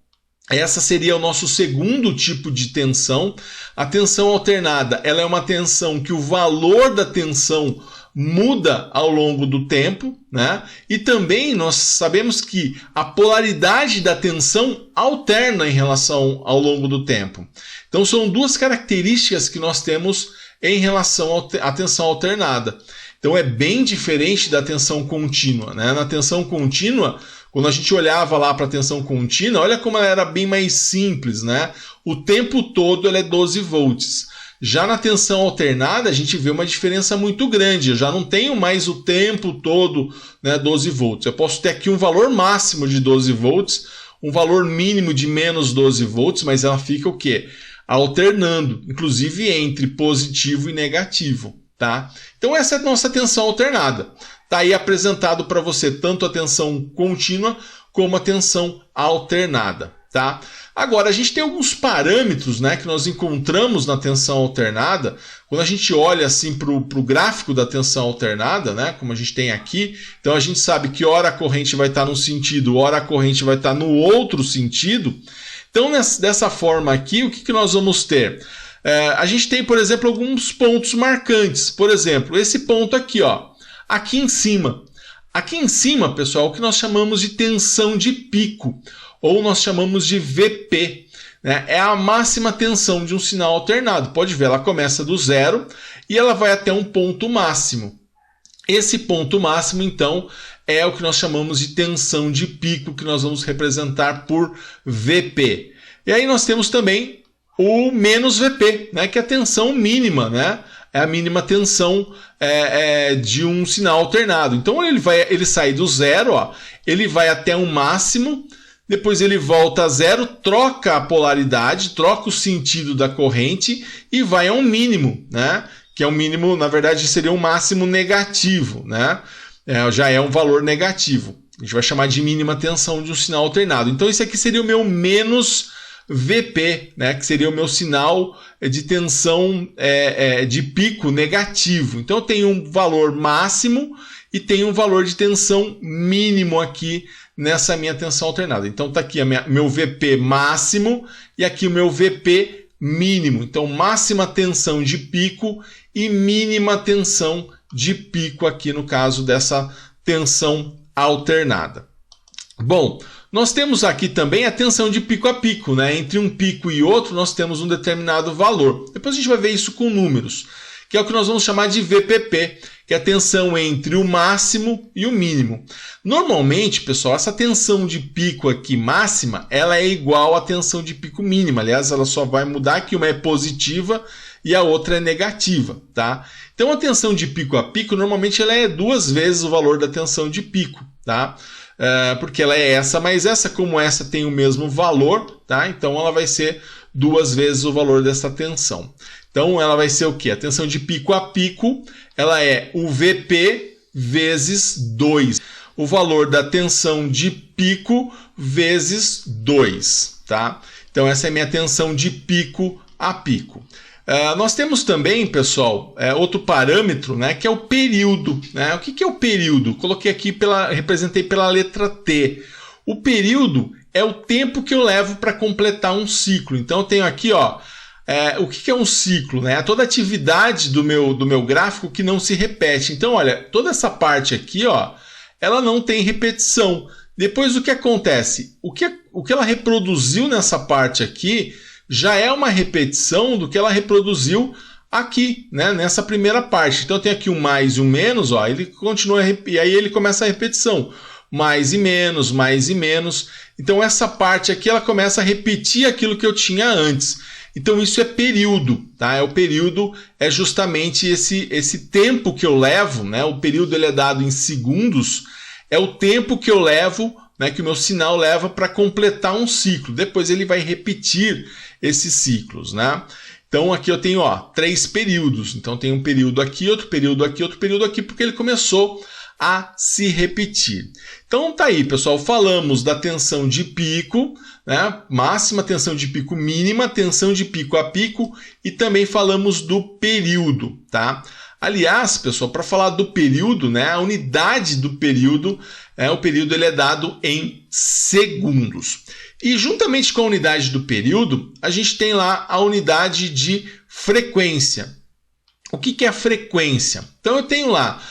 essa seria o nosso segundo tipo de tensão. A tensão alternada, ela é uma tensão que o valor da tensão muda ao longo do tempo, né? E também nós sabemos que a polaridade da tensão alterna em relação ao longo do tempo. Então são duas características que nós temos em relação à tensão alternada. Então é bem diferente da tensão contínua, né? Na tensão contínua, quando a gente olhava lá para a tensão contínua, olha como ela era bem mais simples, né? O tempo todo ela é 12 volts. Já na tensão alternada, a gente vê uma diferença muito grande. Eu já não tenho mais o tempo todo, né, 12 volts. Eu posso ter aqui um valor máximo de 12 volts, um valor mínimo de menos 12 volts, mas ela fica o quê? Alternando, inclusive entre positivo e negativo, tá? Então essa é a nossa tensão alternada. Está aí apresentado para você tanto a tensão contínua como a tensão alternada, tá? Agora, a gente tem alguns parâmetros, né, que nós encontramos na tensão alternada. Quando a gente olha assim para o gráfico da tensão alternada, né, como a gente tem aqui, então a gente sabe que ora a corrente vai estar num sentido, ora a corrente vai estar no outro sentido. Então, dessa forma aqui, o que nós vamos ter? A gente tem, por exemplo, alguns pontos marcantes. Por exemplo, esse ponto aqui, ó, aqui em cima. Aqui em cima, pessoal, o que nós chamamos de tensão de pico, ou nós chamamos de VP, né? É a máxima tensão de um sinal alternado. Pode ver, ela começa do zero e ela vai até um ponto máximo. Esse ponto máximo, então, é o que nós chamamos de tensão de pico, que nós vamos representar por VP. E aí nós temos também o menos VP, né? Que é a tensão mínima, né? É a mínima tensão de um sinal alternado. Então ele sai do zero, ó, ele vai até um máximo, depois ele volta a zero, troca a polaridade, troca o sentido da corrente e vai a um mínimo, né? Que é um mínimo, na verdade, seria um máximo negativo, né? Já é um valor negativo. A gente vai chamar de mínima tensão de um sinal alternado. Então esse aqui seria o meu menos VP, né, que seria o meu sinal de tensão de pico negativo. Então eu tenho um valor máximo e tenho um valor de tensão mínimo aqui nessa minha tensão alternada. Então está aqui meu VP máximo e aqui o meu VP mínimo. Então máxima tensão de pico e mínima tensão de pico aqui no caso dessa tensão alternada. Bom, nós temos aqui também a tensão de pico a pico, né? Entre um pico e outro nós temos um determinado valor. Depois a gente vai ver isso com números. que é o que nós vamos chamar de VPP, que é a tensão entre o máximo e o mínimo. Normalmente, pessoal, essa tensão de pico aqui máxima, ela é igual à tensão de pico mínima. Aliás, ela só vai mudar que uma é positiva e a outra é negativa, tá? Então, a tensão de pico a pico, normalmente ela é 2 vezes o valor da tensão de pico, tá? Porque ela é essa, mas essa, como essa tem o mesmo valor, tá? Então, ela vai ser 2 vezes o valor dessa tensão. Então, ela vai ser o quê? A tensão de pico a pico, ela é o VP vezes 2. O valor da tensão de pico vezes 2, tá? Então, essa é a minha tensão de pico a pico. Nós temos também, pessoal, outro parâmetro, né, que é o período, né? O que é o período? Coloquei aqui, representei pela letra T. O período é o tempo que eu levo para completar um ciclo. Então, eu tenho aqui, ó, o que é um ciclo? Né? Toda atividade do meu gráfico que não se repete. Então, olha, toda essa parte aqui, ó, ela não tem repetição. Depois, o que acontece? O que ela reproduziu nessa parte aqui já é uma repetição do que ela reproduziu aqui, né, nessa primeira parte. Então, eu tenho aqui um mais e um menos, ó, ele continua, e aí ele começa a repetição. Mais e menos, mais e menos. Então, essa parte aqui, ela começa a repetir aquilo que eu tinha antes. Então, isso é período, tá? O período é justamente esse tempo que eu levo, né? O período ele é dado em segundos, é o tempo que eu levo, né, que o meu sinal leva para completar um ciclo. Depois ele vai repetir esses ciclos, né? Então, aqui eu tenho, ó, 3 períodos. Então, tem um período aqui, outro período aqui, outro período aqui, porque ele começou a se repetir. Então tá aí, pessoal, falamos da tensão de pico, né? Máxima, tensão de pico mínima, tensão de pico a pico e também falamos do período, tá? Aliás, pessoal, para falar do período, né, a unidade do período, o período ele é dado em segundos. E juntamente com a unidade do período, a gente tem lá a unidade de frequência. O que é a frequência? Então eu tenho lá,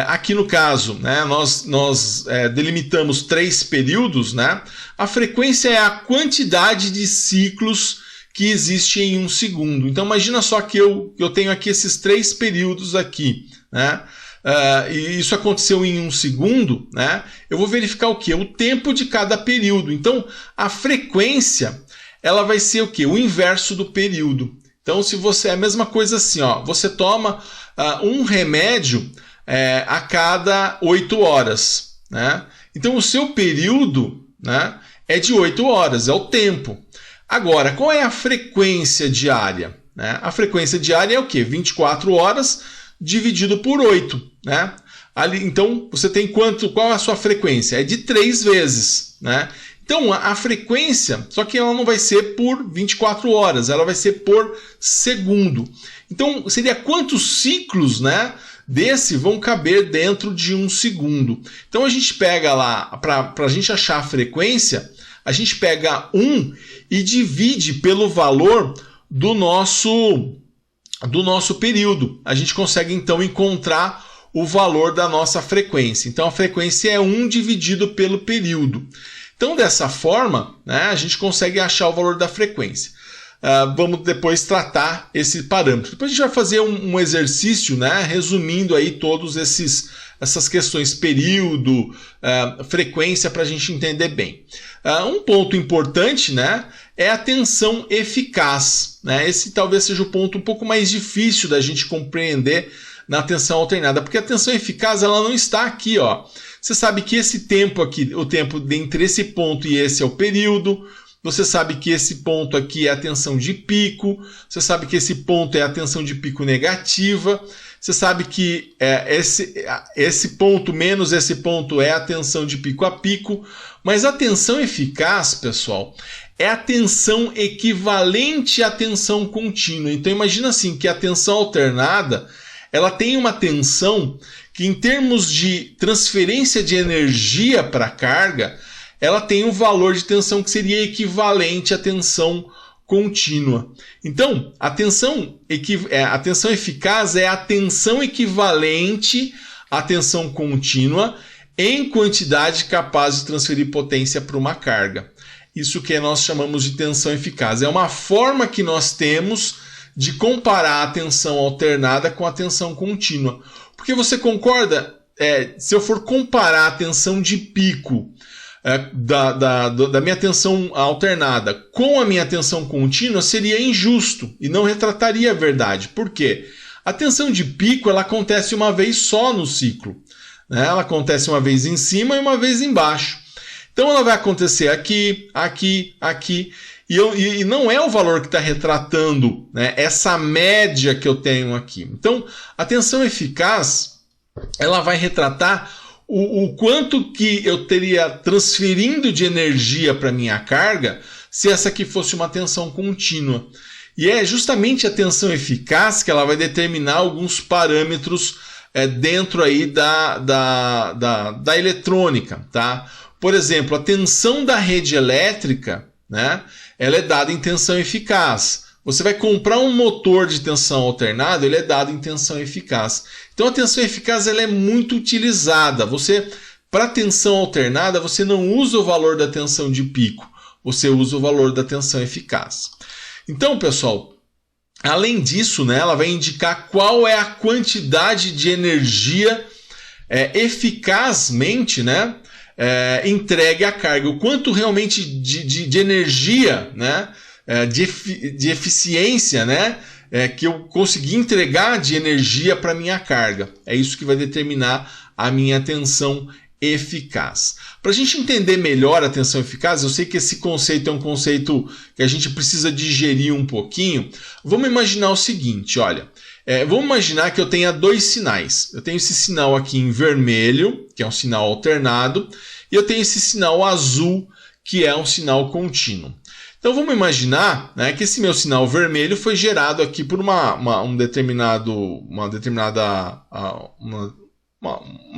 aqui no caso, né, nós delimitamos 3 períodos, né? A frequência é a quantidade de ciclos que existe em um segundo. Então imagina só que eu tenho aqui esses 3 períodos aqui, né? E isso aconteceu em um segundo, né? Eu vou verificar o quê? O tempo de cada período. Então a frequência ela vai ser o quê? O inverso do período. Então se você é a mesma coisa assim, ó, você toma um remédio a cada 8 horas, né? Então o seu período, né, é de 8 horas, é o tempo. Agora, qual é a frequência diária? Né? A frequência diária é o quê? 24 horas dividido por 8. Né? Então, você tem qual é a sua frequência? É de 3 vezes. Né? Então, a frequência, só que ela não vai ser por 24 horas, ela vai ser por segundo. Então, seria quantos ciclos, né, desse vão caber dentro de um segundo? Então, a gente pega lá, para a gente achar a frequência, a gente pega 1 e divide pelo valor do nosso período. A gente consegue, então, encontrar o valor da nossa frequência. Então, a frequência é 1 dividido pelo período. Então, dessa forma, né, a gente consegue achar o valor da frequência. Vamos depois tratar esse parâmetro. Depois a gente vai fazer um exercício, né, resumindo aí todas essas questões, período, frequência, para a gente entender bem. Um ponto importante, né, é a tensão eficaz. Né? Esse talvez seja o ponto um pouco mais difícil da gente compreender na tensão alternada, porque a tensão eficaz ela não está aqui, ó. Você sabe que esse tempo aqui, o tempo entre esse ponto e esse é o período. Você sabe que esse ponto aqui é a tensão de pico. Você sabe que esse ponto é a tensão de pico negativa. Você sabe que esse ponto menos esse ponto é a tensão de pico a pico. Mas a tensão eficaz, pessoal, é a tensão equivalente à tensão contínua. Então imagina assim que a tensão alternada ela tem uma tensão que, em termos de transferência de energia para a carga, ela tem um valor de tensão que seria equivalente à tensão contínua. Então, a tensão eficaz é a tensão equivalente à tensão contínua em quantidade capaz de transferir potência para uma carga. Isso que nós chamamos de tensão eficaz. É uma forma que nós temos de comparar a tensão alternada com a tensão contínua. Porque você concorda, se eu for comparar a tensão de pico da minha tensão alternada com a minha tensão contínua, seria injusto e não retrataria a verdade. Por quê? A tensão de pico ela acontece uma vez só no ciclo, né? Ela acontece uma vez em cima e uma vez embaixo. Então ela vai acontecer aqui, aqui, aqui. E não é o valor que está retratando, né, essa média que eu tenho aqui. Então a tensão eficaz ela vai retratar o quanto que eu teria transferindo de energia para minha carga se essa aqui fosse uma tensão contínua. E é justamente a tensão eficaz que ela vai determinar alguns parâmetros dentro aí da eletrônica. Tá? Por exemplo, a tensão da rede elétrica, né, ela é dada em tensão eficaz. Você vai comprar um motor de tensão alternada, ele é dado em tensão eficaz. Então a tensão eficaz ela é muito utilizada. Para tensão alternada, você não usa o valor da tensão de pico, você usa o valor da tensão eficaz. Então, pessoal, além disso, né, ela vai indicar qual é a quantidade de energia eficazmente, né, entregue à carga, o quanto realmente de energia, né, de eficiência, né, que eu consegui entregar de energia para minha carga. É isso que vai determinar a minha tensão eficaz. Para a gente entender melhor a tensão eficaz, eu sei que esse conceito é um conceito que a gente precisa digerir um pouquinho. Vamos imaginar o seguinte, olha, vamos imaginar que eu tenha dois sinais. Eu tenho esse sinal aqui em vermelho, que é um sinal alternado, e eu tenho esse sinal azul, que é um sinal contínuo. Então vamos imaginar, né, que esse meu sinal vermelho foi gerado aqui por uma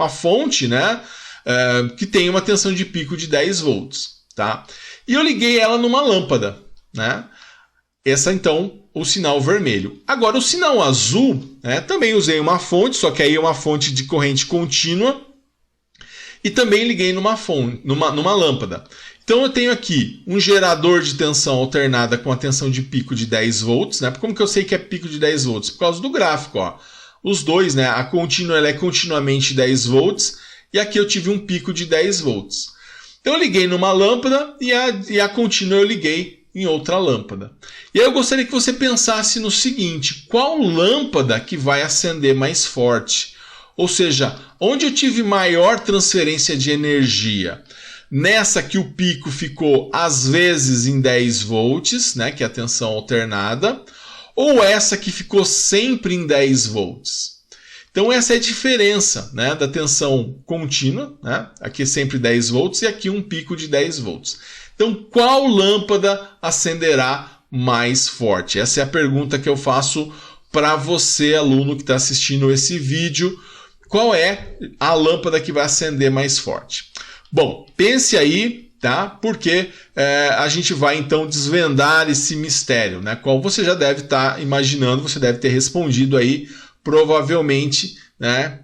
fonte, né, que tem uma tensão de pico de 10 volts. Tá? E eu liguei ela numa lâmpada. Né? Essa então o sinal vermelho. Agora o sinal azul, né, também usei uma fonte, só que aí é uma fonte de corrente contínua. E também liguei numa lâmpada. Então eu tenho aqui um gerador de tensão alternada com a tensão de pico de 10 volts. Né? Como que eu sei que é pico de 10 volts? Por causa do gráfico. Ó. Os dois, né? A contínua ela é continuamente 10 volts e aqui eu tive um pico de 10 volts. Então eu liguei numa lâmpada e a contínua eu liguei em outra lâmpada. E aí eu gostaria que você pensasse no seguinte: qual lâmpada que vai acender mais forte? Ou seja, onde eu tive maior transferência de energia? Nessa que o pico ficou às vezes em 10 volts, né, que é a tensão alternada, ou essa que ficou sempre em 10 volts? Então essa é a diferença, né, da tensão contínua, né, aqui sempre 10 volts e aqui um pico de 10 volts. Então qual lâmpada acenderá mais forte? Essa é a pergunta que eu faço para você, aluno que está assistindo esse vídeo. Qual é a lâmpada que vai acender mais forte? Bom, pense aí, tá? Porque a gente vai então desvendar esse mistério, né? Qual você já deve estar imaginando, você deve ter respondido aí, provavelmente, né?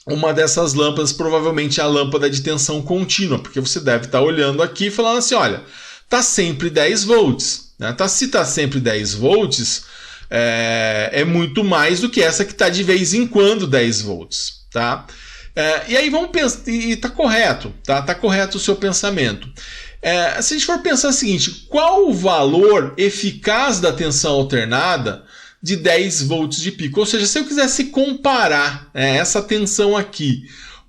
Uma dessas lâmpadas, provavelmente a lâmpada de tensão contínua, porque você deve estar olhando aqui e falando assim, olha, tá sempre 10 volts, né? Se tá sempre 10 volts, é muito mais do que essa que está de vez em quando 10 volts, tá? E aí vamos pensar, e está correto, tá? Tá correto o seu pensamento. Se a gente for pensar o seguinte, qual o valor eficaz da tensão alternada de 10 volts de pico? Ou seja, se eu quisesse comparar essa tensão aqui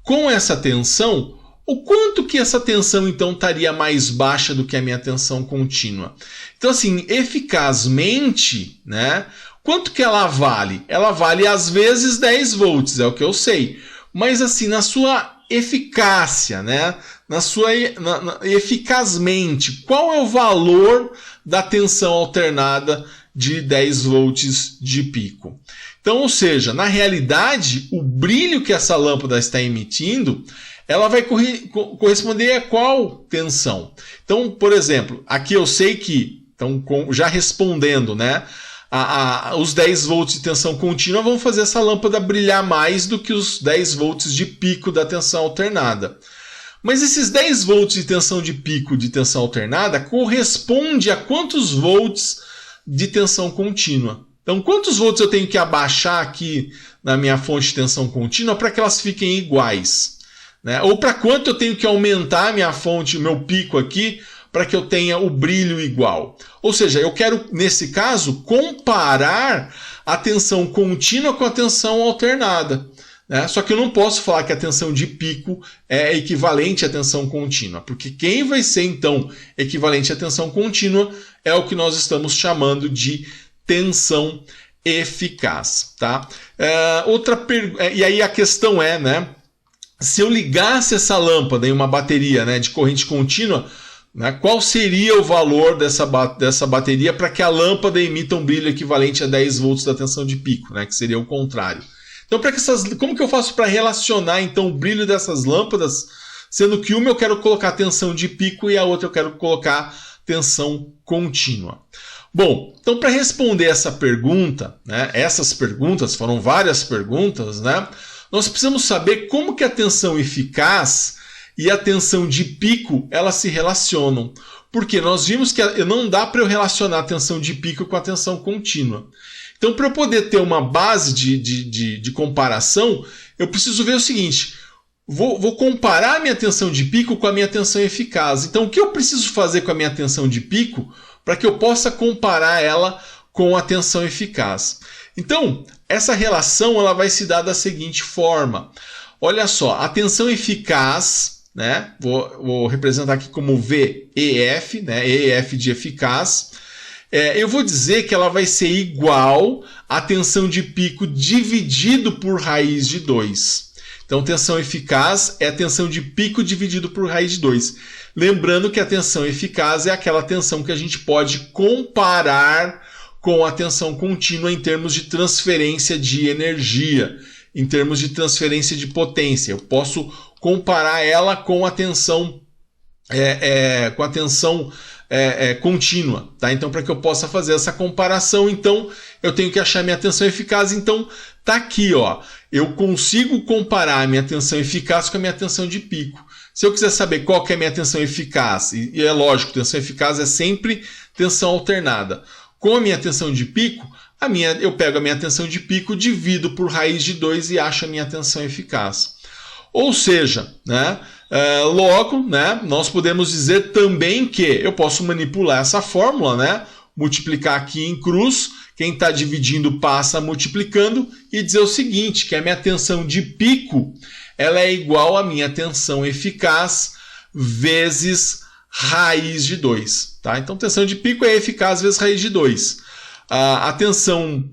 com essa tensão, o quanto que essa tensão então estaria mais baixa do que a minha tensão contínua? Então assim, eficazmente, né, quanto que ela vale? Ela vale às vezes 10 volts, é o que eu sei. Mas assim, na sua eficácia, né? Eficazmente, qual é o valor da tensão alternada de 10 volts de pico? Então, ou seja, na realidade, o brilho que essa lâmpada está emitindo, ela vai corresponder a qual tensão? Então, por exemplo, aqui eu sei que, então, já respondendo, né? Os 10 volts de tensão contínua vão fazer essa lâmpada brilhar mais do que os 10 volts de pico da tensão alternada. Mas esses 10 volts de tensão de pico de tensão alternada corresponde a quantos volts de tensão contínua? Então, quantos volts eu tenho que abaixar aqui na minha fonte de tensão contínua para que elas fiquem iguais? Né? Ou para quanto eu tenho que aumentar a minha fonte, o meu pico aqui, para que eu tenha o brilho igual? Ou seja, eu quero, nesse caso, comparar a tensão contínua com a tensão alternada. Né? Só que eu não posso falar que a tensão de pico é equivalente à tensão contínua, porque quem vai ser, então, equivalente à tensão contínua é o que nós estamos chamando de tensão eficaz. Tá? E aí a questão é, né, se eu ligasse essa lâmpada em uma bateria, né, de corrente contínua, né, qual seria o valor dessa bateria para que a lâmpada emita um brilho equivalente a 10 volts da tensão de pico, né, que seria o contrário. Então, como que eu faço para relacionar então o brilho dessas lâmpadas, sendo que uma eu quero colocar tensão de pico e a outra eu quero colocar tensão contínua? Bom, então para responder essa pergunta, né, essas perguntas, foram várias perguntas, né, nós precisamos saber como que a tensão eficaz e a tensão de pico elas se relacionam. Porque nós vimos que não dá para eu relacionar a tensão de pico com a tensão contínua. Então, para eu poder ter uma base de comparação, eu preciso ver o seguinte: vou comparar a minha tensão de pico com a minha tensão eficaz. Então, o que eu preciso fazer com a minha tensão de pico para que eu possa comparar ela com a tensão eficaz? Então, essa relação ela vai se dar da seguinte forma. Olha só, a tensão eficaz, né, vou representar aqui como VEF, né, EF de eficaz. Eu vou dizer que ela vai ser igual à tensão de pico dividido por raiz de 2. Então, tensão eficaz é a tensão de pico dividido por raiz de 2. Lembrando que a tensão eficaz é aquela tensão que a gente pode comparar com a tensão contínua em termos de transferência de energia, em termos de transferência de potência. Eu posso comparar ela com a tensão contínua. Tá? Então, para que eu possa fazer essa comparação, então, eu tenho que achar minha tensão eficaz. Então, tá aqui, ó. Eu consigo comparar a minha tensão eficaz com a minha tensão de pico. Se eu quiser saber qual que é a minha tensão eficaz, e é lógico, tensão eficaz é sempre tensão alternada. Com a minha tensão de pico, eu pego a minha tensão de pico, divido por raiz de 2 e acho a minha tensão eficaz. Ou seja, né, logo, né, nós podemos dizer também que eu posso manipular essa fórmula, né, multiplicar aqui em cruz, quem está dividindo passa multiplicando, e dizer o seguinte, que a minha tensão de pico ela é igual à minha tensão eficaz vezes raiz de 2. Tá? Então, tensão de pico é eficaz vezes raiz de 2. A tensão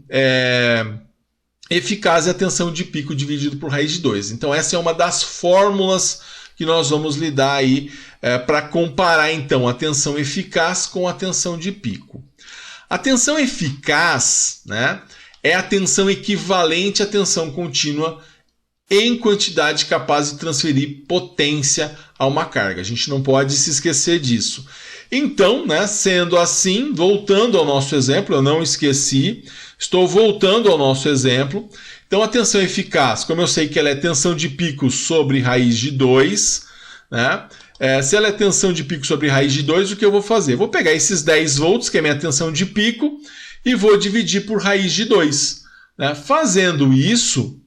eficaz é a tensão de pico dividido por raiz de 2. Então, essa é uma das fórmulas que nós vamos lidar aí para comparar, então, a tensão eficaz com a tensão de pico. A tensão eficaz, né, é a tensão equivalente à tensão contínua em quantidade capaz de transferir potência a uma carga. A gente não pode se esquecer disso. Então, né, sendo assim, voltando ao nosso exemplo, eu não esqueci, estou voltando ao nosso exemplo. Então, a tensão eficaz, como eu sei que ela é tensão de pico sobre raiz de 2, né, se ela é tensão de pico sobre raiz de 2, o que eu vou fazer? Vou pegar esses 10 volts, que é a minha tensão de pico, e vou dividir por raiz de 2. Né? Fazendo isso,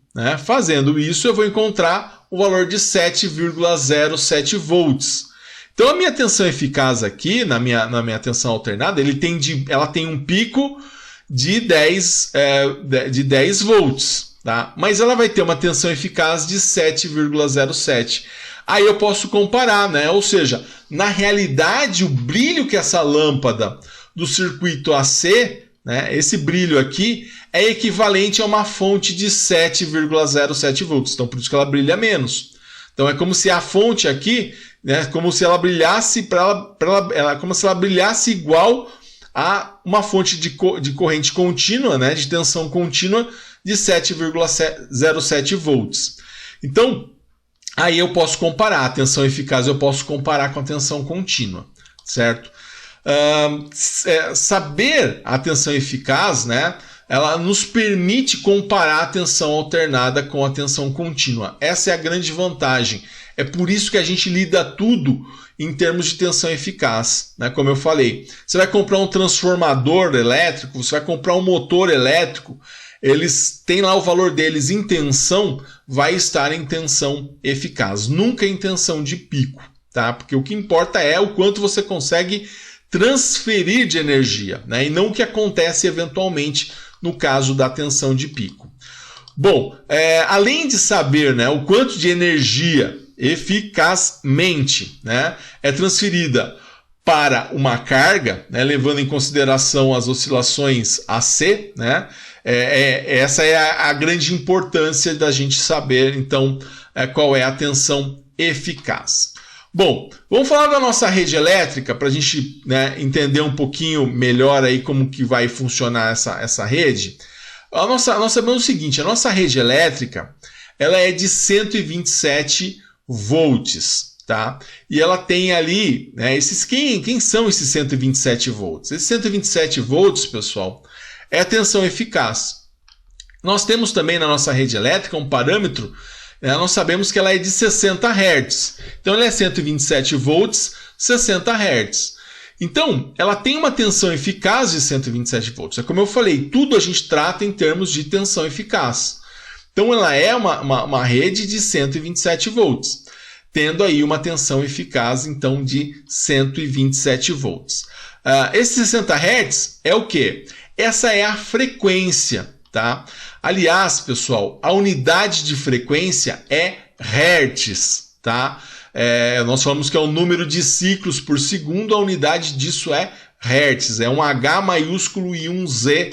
eu vou encontrar o valor de 7,07 volts. Então, a minha tensão eficaz aqui, na minha tensão alternada, ela tem um pico de 10 volts. Tá? Mas ela vai ter uma tensão eficaz de 7,07. Aí eu posso comparar, né? Ou seja, na realidade, o brilho que essa lâmpada do circuito AC, né, esse brilho aqui, é equivalente a uma fonte de 7,07 volts. Então, por isso que ela brilha menos. Então, é como se a fonte aqui, né, como se ela brilhasse como se ela brilhasse igual a uma fonte de corrente contínua, né, de tensão contínua de 7,07 volts. Então, aí eu posso comparar. A tensão eficaz eu posso comparar com a tensão contínua, certo? Saber a tensão eficaz, né, ela nos permite comparar a tensão alternada com a tensão contínua. Essa é a grande vantagem. É por isso que a gente lida tudo em termos de tensão eficaz, né? Como eu falei, você vai comprar um transformador elétrico, você vai comprar um motor elétrico, eles têm lá o valor deles em tensão, vai estar em tensão eficaz, nunca em tensão de pico, tá? Porque o que importa é o quanto você consegue transferir de energia, né? E não o que acontece eventualmente no caso da tensão de pico. Bom, além de saber, né, o quanto de energia eficazmente, né, é transferida para uma carga, né, levando em consideração as oscilações AC, né, essa é a grande importância da gente saber, então, qual é a tensão eficaz. Bom, vamos falar da nossa rede elétrica para a gente, né, entender um pouquinho melhor aí como que vai funcionar essa rede. Nós sabemos o seguinte, a nossa rede elétrica ela é de 127 volts, tá? E ela tem ali, né, quem são esses 127 volts? Esses 127 volts, pessoal, é a tensão eficaz. Nós temos também na nossa rede elétrica um parâmetro, né, nós sabemos que ela é de 60 Hz. Então ela é 127 volts, 60 Hz. Então, ela tem uma tensão eficaz de 127 volts. É como eu falei, tudo a gente trata em termos de tensão eficaz. Então, ela é uma rede de 127 volts, tendo aí uma tensão eficaz, então, de 127 volts. Esse 60 Hz é o quê? Essa é a frequência, tá? Aliás, pessoal, a unidade de frequência é Hertz, tá? Nós falamos que é o número de ciclos por segundo, a unidade disso é Hertz, é um H maiúsculo e um Z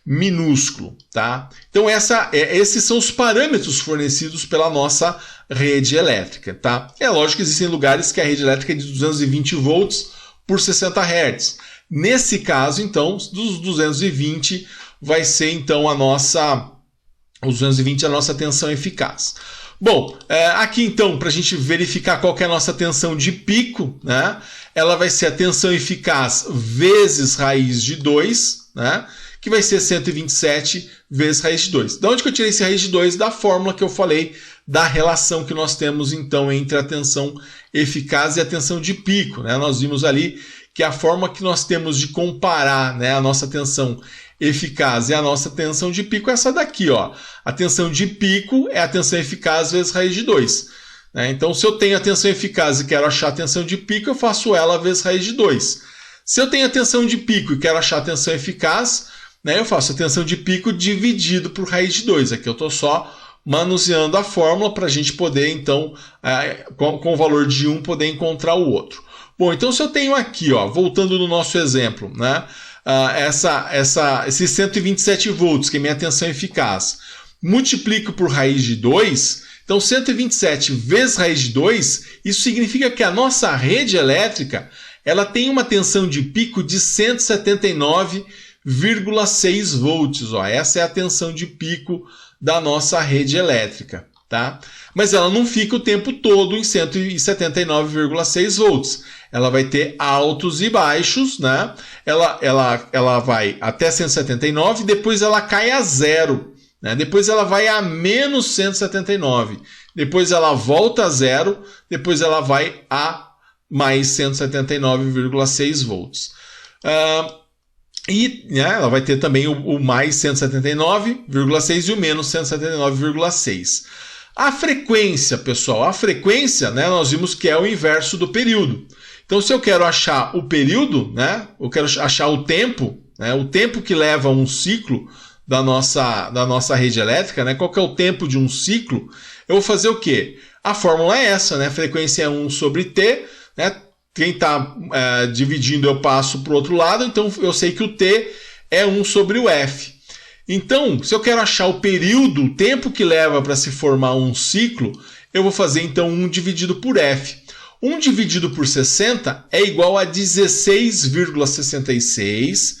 minúsculo, tá? Então esses são os parâmetros fornecidos pela nossa rede elétrica, tá? É lógico que existem lugares que a rede elétrica é de 220 volts por 60 Hz. Nesse caso, então, dos 220 vai ser então os 220 a nossa tensão eficaz. Bom, aqui então, para a gente verificar qual que é a nossa tensão de pico, né? Ela vai ser a tensão eficaz vezes raiz de 2, né? Que vai ser 127 vezes raiz de 2. De onde que eu tirei esse raiz de 2? Da fórmula que eu falei, da relação que nós temos então entre a tensão eficaz e a tensão de pico, né? Nós vimos ali que a forma que nós temos de comparar, né, a nossa tensão eficaz e a nossa tensão de pico é essa daqui, ó. A tensão de pico é a tensão eficaz vezes raiz de 2. Né? Então, se eu tenho a tensão eficaz e quero achar a tensão de pico, eu faço ela vezes raiz de 2. Se eu tenho a tensão de pico e quero achar a tensão eficaz, né, eu faço a tensão de pico dividido por raiz de 2. Aqui eu estou só manuseando a fórmula para a gente poder, então, com o valor de 1, poder encontrar o outro. Bom, então se eu tenho aqui, ó, voltando no nosso exemplo, né, esses 127 volts, que é minha tensão eficaz, multiplico por raiz de 2, então 127 vezes raiz de 2, isso significa que a nossa rede elétrica ela tem uma tensão de pico de 179,6 volts. Ó. Essa é a tensão de pico da nossa rede elétrica. Tá? Mas ela não fica o tempo todo em 179,6 volts. Ela vai ter altos e baixos, né? Ela vai até 179, depois ela cai a zero, né? Depois ela vai a menos 179, depois ela volta a zero, depois ela vai a mais 179,6 volts. E né, ela vai ter também o mais 179,6 e o menos 179,6. A frequência, pessoal, a frequência, né, nós vimos que é o inverso do período. Então, se eu quero achar o período, né, eu quero achar o tempo, né, o tempo que leva um ciclo da nossa rede elétrica, né, qual que é o tempo de um ciclo, eu vou fazer o quê? A fórmula é essa, né, a frequência é 1 sobre T, né, quem está dividindo eu passo para o outro lado, então eu sei que o T é 1 sobre o F. Então, se eu quero achar o período, o tempo que leva para se formar um ciclo, eu vou fazer então 1 dividido por F. 1 dividido por 60 é igual a 16,66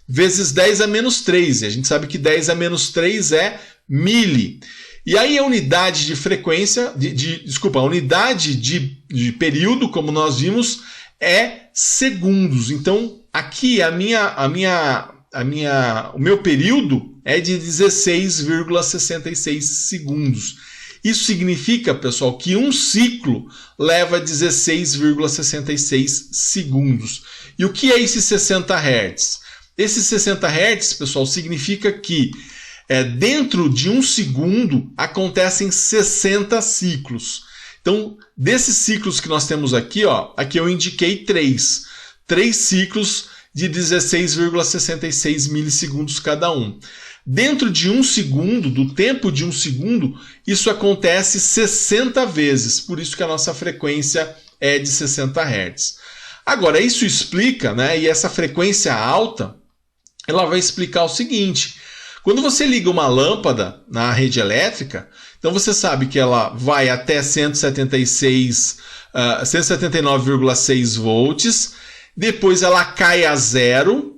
vezes 10 a menos 3. E a gente sabe que 10 a menos 3 é mili. E aí a unidade de frequência, a unidade de período, como nós vimos, é segundos. Então, aqui o meu período é de 16,66 segundos. Isso significa, pessoal, que um ciclo leva 16,66 segundos. E o que é esse 60 Hz? Esse 60 Hz, pessoal, significa que dentro de um segundo acontecem 60 ciclos. Então, desses ciclos que nós temos aqui, aqui eu indiquei 3 ciclos de 16,66 milissegundos cada um. Dentro de um segundo, do tempo de um segundo, isso acontece 60 vezes, por isso que a nossa frequência é de 60 Hz. Agora, isso explica, e essa frequência alta, ela vai explicar o seguinte: quando você liga uma lâmpada na rede elétrica, então você sabe que ela vai até 179,6 volts, depois ela cai a zero,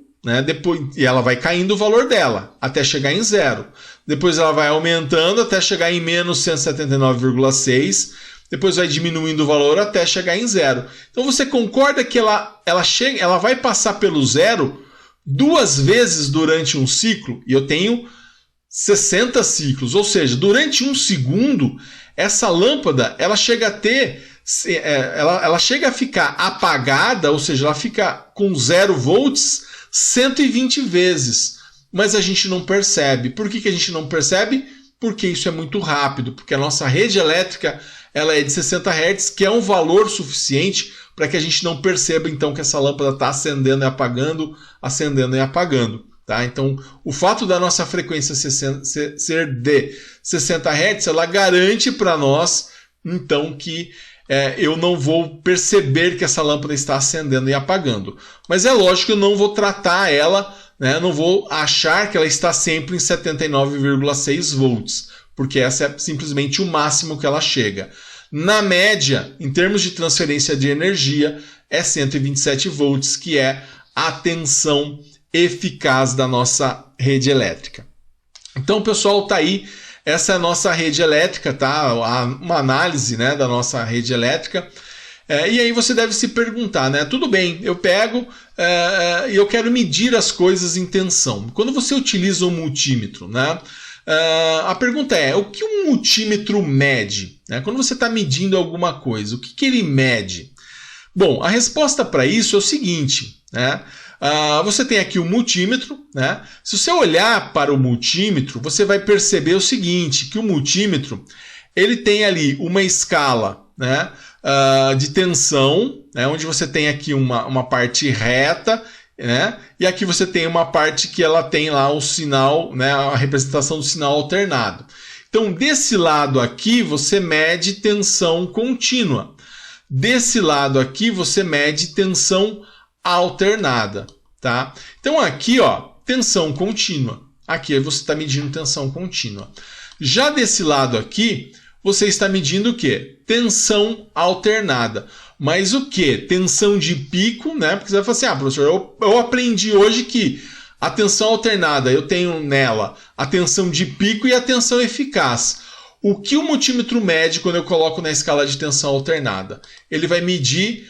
e ela vai caindo o valor dela até chegar em zero. Depois ela vai aumentando até chegar em menos 179,6, depois vai diminuindo o valor até chegar em zero. Então você concorda que ela vai passar pelo zero 2 vezes durante um ciclo? E eu tenho 60 ciclos, ou seja, durante um segundo, essa lâmpada ela chega a ter, ela chega a ficar apagada, ou seja, ela fica com 0 volts 120 vezes, mas a gente não percebe. Por que a gente não percebe? Porque isso é muito rápido, porque a nossa rede elétrica ela é de 60 Hz, que é um valor suficiente para que a gente não perceba então que essa lâmpada está acendendo e apagando, acendendo e apagando. Tá? Então, o fato da nossa frequência ser de 60 Hz, ela garante para nós então que eu não vou perceber que essa lâmpada está acendendo e apagando. Mas é lógico que eu não vou tratar ela, não vou achar que ela está sempre em 79,6 volts, porque essa é simplesmente o máximo que ela chega. Na média, em termos de transferência de energia, é 127 volts, que é a tensão eficaz da nossa rede elétrica. Então, pessoal, tá aí. Essa é a nossa rede elétrica, tá? Uma análise, da nossa rede elétrica. E aí você deve se perguntar, tudo bem, eu pego e eu quero medir as coisas em tensão. Quando você utiliza um multímetro, a pergunta é: o que um multímetro mede? Quando você está medindo alguma coisa, o que ele mede? Bom, a resposta para isso é o seguinte, você tem aqui o multímetro, Se você olhar para o multímetro, você vai perceber o seguinte, que o multímetro ele tem ali uma escala de tensão, onde você tem aqui uma parte reta, e aqui você tem uma parte que ela tem lá o sinal, a representação do sinal alternado. Então, desse lado aqui, você mede tensão contínua. Desse lado aqui, você mede tensão alternada, tá? Então aqui, tensão contínua. Aqui você está medindo tensão contínua. Já desse lado aqui, você está medindo o quê? Tensão alternada. Mas o quê? Tensão de pico, Porque você vai falar assim: professor, eu aprendi hoje que a tensão alternada, eu tenho nela a tensão de pico e a tensão eficaz. O que o multímetro mede quando eu coloco na escala de tensão alternada? Ele vai medir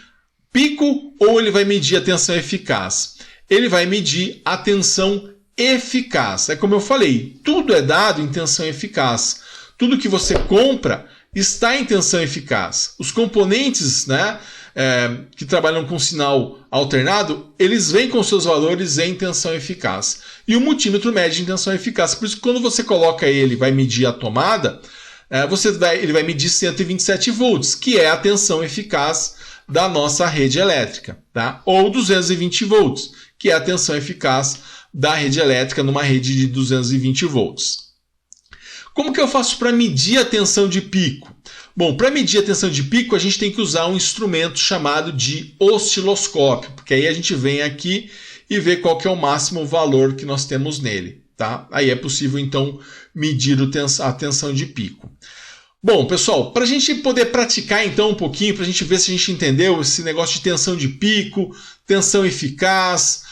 pico ou ele vai medir a tensão eficaz? Ele vai medir a tensão eficaz. É como eu falei, tudo é dado em tensão eficaz. Tudo que você compra está em tensão eficaz. Os componentes que trabalham com sinal alternado, eles vêm com seus valores em tensão eficaz. E o multímetro mede em tensão eficaz. Por isso que quando você coloca ele, vai medir a tomada, ele vai medir 127 volts, que é a tensão eficaz da nossa rede elétrica, tá? Ou 220 volts, que é a tensão eficaz da rede elétrica numa rede de 220 volts. Como que eu faço para medir a tensão de pico? Bom, para medir a tensão de pico, a gente tem que usar um instrumento chamado de osciloscópio, porque aí a gente vem aqui e vê qual que é o máximo valor que nós temos nele, tá? Aí é possível, então, medir a tensão de pico. Bom, pessoal, para a gente poder praticar então um pouquinho, para a gente ver se a gente entendeu esse negócio de tensão de pico, tensão eficaz,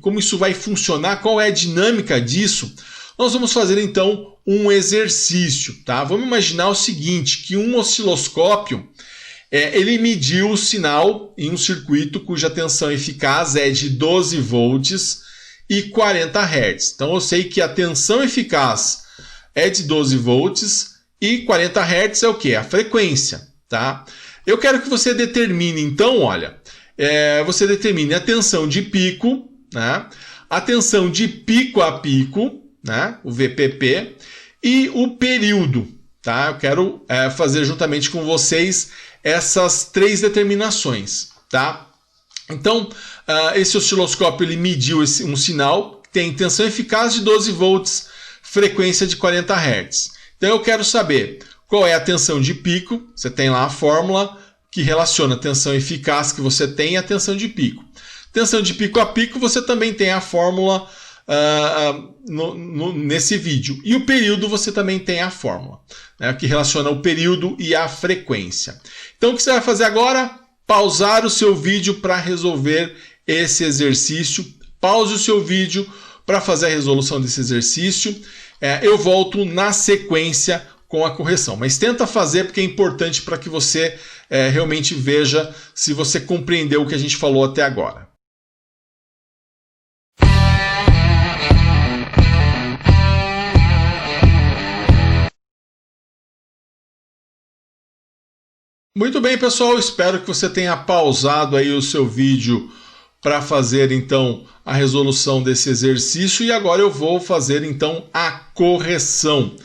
como isso vai funcionar, qual é a dinâmica disso, nós vamos fazer então um exercício, tá? Vamos imaginar o seguinte, que um osciloscópio, ele mediu o sinal em um circuito cuja tensão eficaz é de 12 volts e 40 Hz. Então eu sei que a tensão eficaz é de 12 volts e 40 Hz é o que? A frequência, tá? Eu quero que você determine, então, olha, você determine a tensão de pico, né? A tensão de pico a pico, né? O VPP, e o período, tá? Eu quero fazer juntamente com vocês essas 3 determinações, tá? Então, esse osciloscópio ele mediu um sinal que tem tensão eficaz de 12 volts, frequência de 40 Hz. Então eu quero saber qual é a tensão de pico. Você tem lá a fórmula que relaciona a tensão eficaz que você tem e a tensão de pico. Tensão de pico a pico, você também tem a fórmula nesse vídeo. E o período você também tem a fórmula, né, que relaciona o período e a frequência. Então o que você vai fazer agora? Pausar o seu vídeo para resolver esse exercício. Pause o seu vídeo para fazer a resolução desse exercício. Eu volto na sequência com a correção. Mas tenta fazer porque é importante para que você realmente veja se você compreendeu o que a gente falou até agora. Muito bem, pessoal, espero que você tenha pausado aí o seu vídeo para fazer então a resolução desse exercício e agora eu vou fazer então a correção.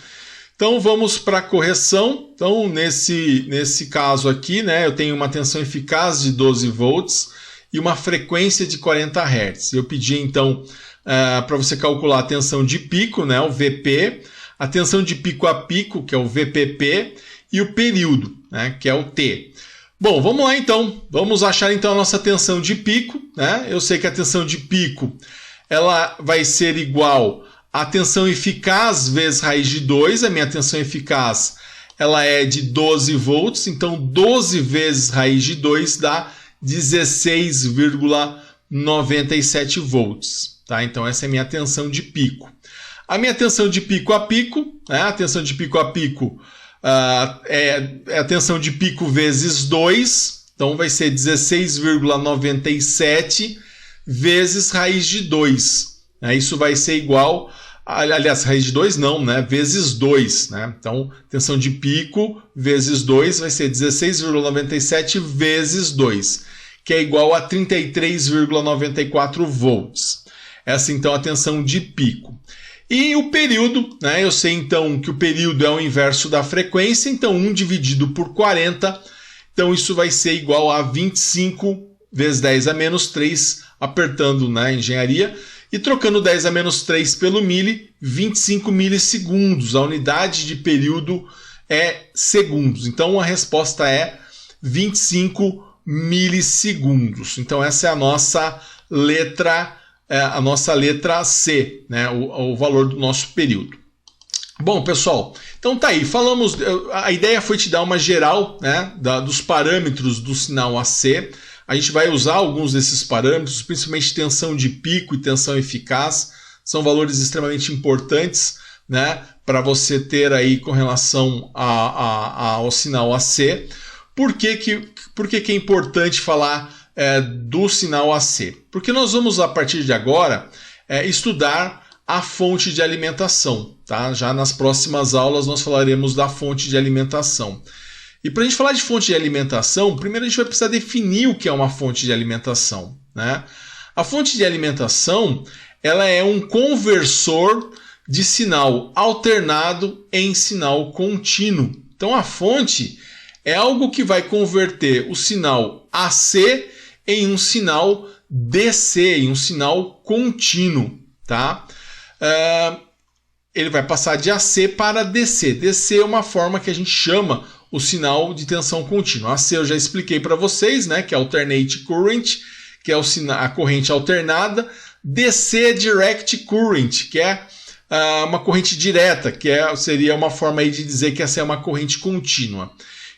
Então vamos para a correção. Então nesse caso aqui, né, eu tenho uma tensão eficaz de 12 volts e uma frequência de 40 Hz. Eu pedi então para você calcular a tensão de pico, né, o VP, a tensão de pico a pico, que é o VPP, e o período, né, que é o T. Bom, vamos lá então. Vamos achar então a nossa tensão de pico, né? Eu sei que a tensão de pico ela vai ser igual à tensão eficaz vezes raiz de 2. A minha tensão eficaz ela é de 12 volts, então 12 vezes raiz de 2 dá 16,97 volts. Tá? Então essa é a minha tensão de pico. A minha tensão de pico a pico, né? A tensão de pico a pico é a tensão de pico vezes 2, então vai ser 16,97 vezes raiz de 2. Isso vai ser igual, aliás, raiz de 2 não, né? Vezes 2. Né? Então, tensão de pico vezes 2 vai ser 16,97 vezes 2, que é igual a 33,94 volts. Essa então é a tensão de pico. E o período, né? Eu sei então que o período é o inverso da frequência, então 1 dividido por 40, então isso vai ser igual a 25 vezes 10 a menos 3, apertando na engenharia, e trocando 10 a menos 3 pelo mili, 25 milissegundos. A unidade de período é segundos, então a resposta é 25 milissegundos. Então essa é a nossa letra C, né? O valor do nosso período. Bom, pessoal, então tá aí. Falamos, a ideia foi te dar uma geral, né, dos parâmetros do sinal AC. A gente vai usar alguns desses parâmetros, principalmente tensão de pico e tensão eficaz. São valores extremamente importantes, né, para você ter aí com relação ao sinal AC. Por que é importante falar do sinal AC? Porque nós vamos, a partir de agora, estudar a fonte de alimentação. Tá? Já nas próximas aulas nós falaremos da fonte de alimentação. E para a gente falar de fonte de alimentação, primeiro a gente vai precisar definir o que é uma fonte de alimentação. Né? A fonte de alimentação ela é um conversor de sinal alternado em sinal contínuo. Então a fonte é algo que vai converter o sinal AC em um sinal DC, em um sinal contínuo, tá? Ele vai passar de AC para DC. DC é uma forma que a gente chama o sinal de tensão contínua. AC eu já expliquei para vocês, né? Que é alternate current, que é a corrente alternada. DC é direct current, que é uma corrente direta, que seria uma forma aí de dizer que essa é uma corrente contínua.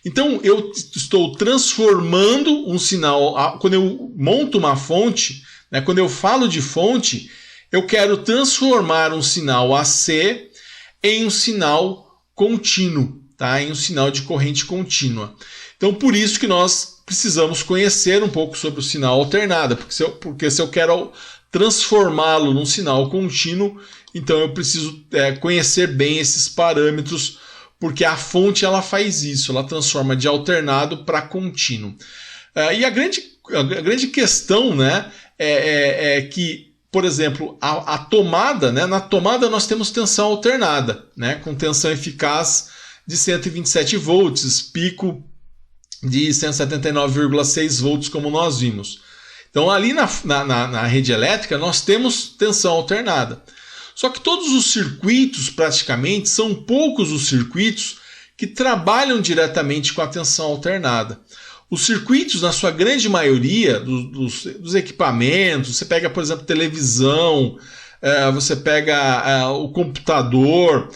Então, eu estou transformando um sinal. Quando eu monto uma fonte, né, quando eu falo de fonte, eu quero transformar um sinal AC em um sinal contínuo, tá? Em um sinal de corrente contínua. Então, por isso que nós precisamos conhecer um pouco sobre o sinal alternado, porque se eu quero transformá-lo num sinal contínuo, então eu preciso conhecer bem esses parâmetros, porque a fonte ela faz isso, ela transforma de alternado para contínuo. E a grande questão, né, é que, por exemplo, a tomada, né, na tomada nós temos tensão alternada, né, com tensão eficaz de 127 volts, pico de 179,6 volts, como nós vimos. Então ali na rede elétrica nós temos tensão alternada. Só que todos os circuitos, praticamente, são poucos os circuitos que trabalham diretamente com a tensão alternada. Os circuitos, na sua grande maioria, dos equipamentos, você pega, por exemplo, televisão, você pega o computador,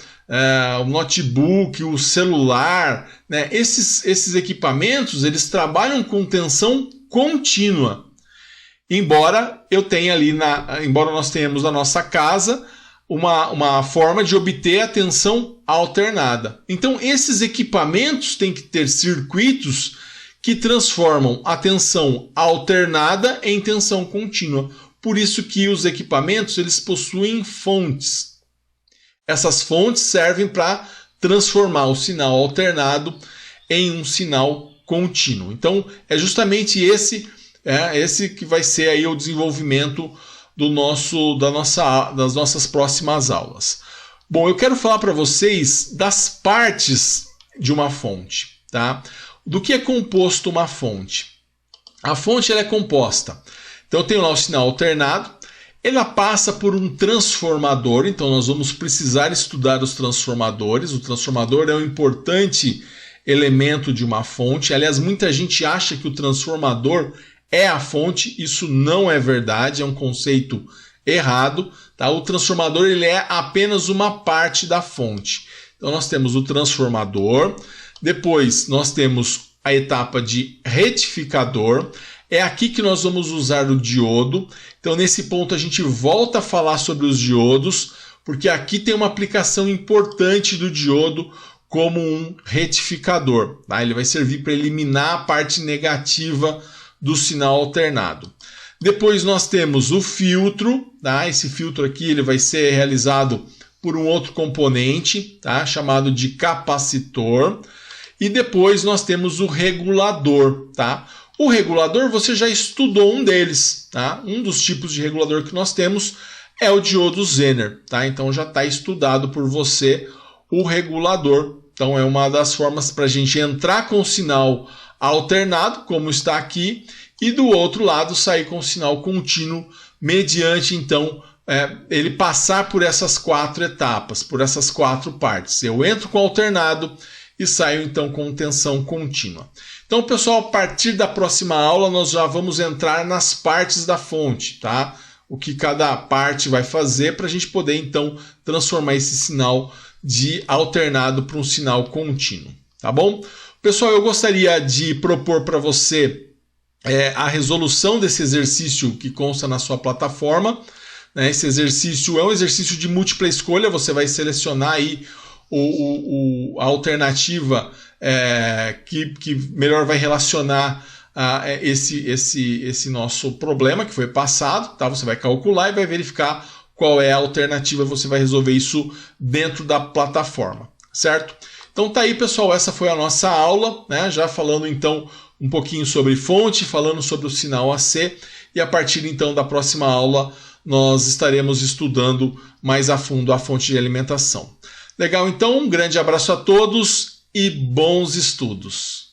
o notebook, o celular, né? Esses equipamentos, eles trabalham com tensão contínua. Embora nós tenhamos na nossa casa uma forma de obter a tensão alternada. Então, esses equipamentos têm que ter circuitos que transformam a tensão alternada em tensão contínua. Por isso que os equipamentos eles possuem fontes. Essas fontes servem para transformar o sinal alternado em um sinal contínuo. Então, é justamente esse que vai ser aí o desenvolvimento das nossas próximas aulas. Bom, eu quero falar para vocês das partes de uma fonte, tá? Do que é composto uma fonte? A fonte ela é composta. Então eu tenho lá o sinal alternado, ela passa por um transformador, então nós vamos precisar estudar os transformadores. O transformador é um importante elemento de uma fonte. Aliás, muita gente acha que o transformador é a fonte, isso não é verdade, é um conceito errado, tá? O transformador ele é apenas uma parte da fonte. Então nós temos o transformador, depois nós temos a etapa de retificador, é aqui que nós vamos usar o diodo. Então nesse ponto a gente volta a falar sobre os diodos, porque aqui tem uma aplicação importante do diodo como um retificador, tá? Ele vai servir para eliminar a parte negativa do sinal alternado. Depois nós temos o filtro, tá? Esse filtro aqui ele vai ser realizado por um outro componente, tá? Chamado de capacitor. E depois nós temos o regulador, tá? O regulador você já estudou um deles, tá? Um dos tipos de regulador que nós temos é o diodo Zener, tá? Então já está estudado por você o regulador. Então é uma das formas para a gente entrar com o sinal alternado, como está aqui, e do outro lado sair com o sinal contínuo, mediante então ele passar por essas 4 etapas, por essas 4 partes. Eu entro com alternado e saio então com tensão contínua. Então, pessoal, a partir da próxima aula nós já vamos entrar nas partes da fonte, tá? O que cada parte vai fazer para a gente poder então transformar esse sinal de alternado para um sinal contínuo, tá bom? Pessoal, eu gostaria de propor para você a resolução desse exercício que consta na sua plataforma. Né? Esse exercício é um exercício de múltipla escolha, você vai selecionar aí a alternativa que melhor vai relacionar esse nosso problema que foi passado. Tá? Você vai calcular e vai verificar qual é a alternativa, você vai resolver isso dentro da plataforma, certo? Então tá aí, pessoal, essa foi a nossa aula, né? Já falando então um pouquinho sobre fonte, falando sobre o sinal AC, e a partir então da próxima aula nós estaremos estudando mais a fundo a fonte de alimentação. Legal, então, um grande abraço a todos e bons estudos!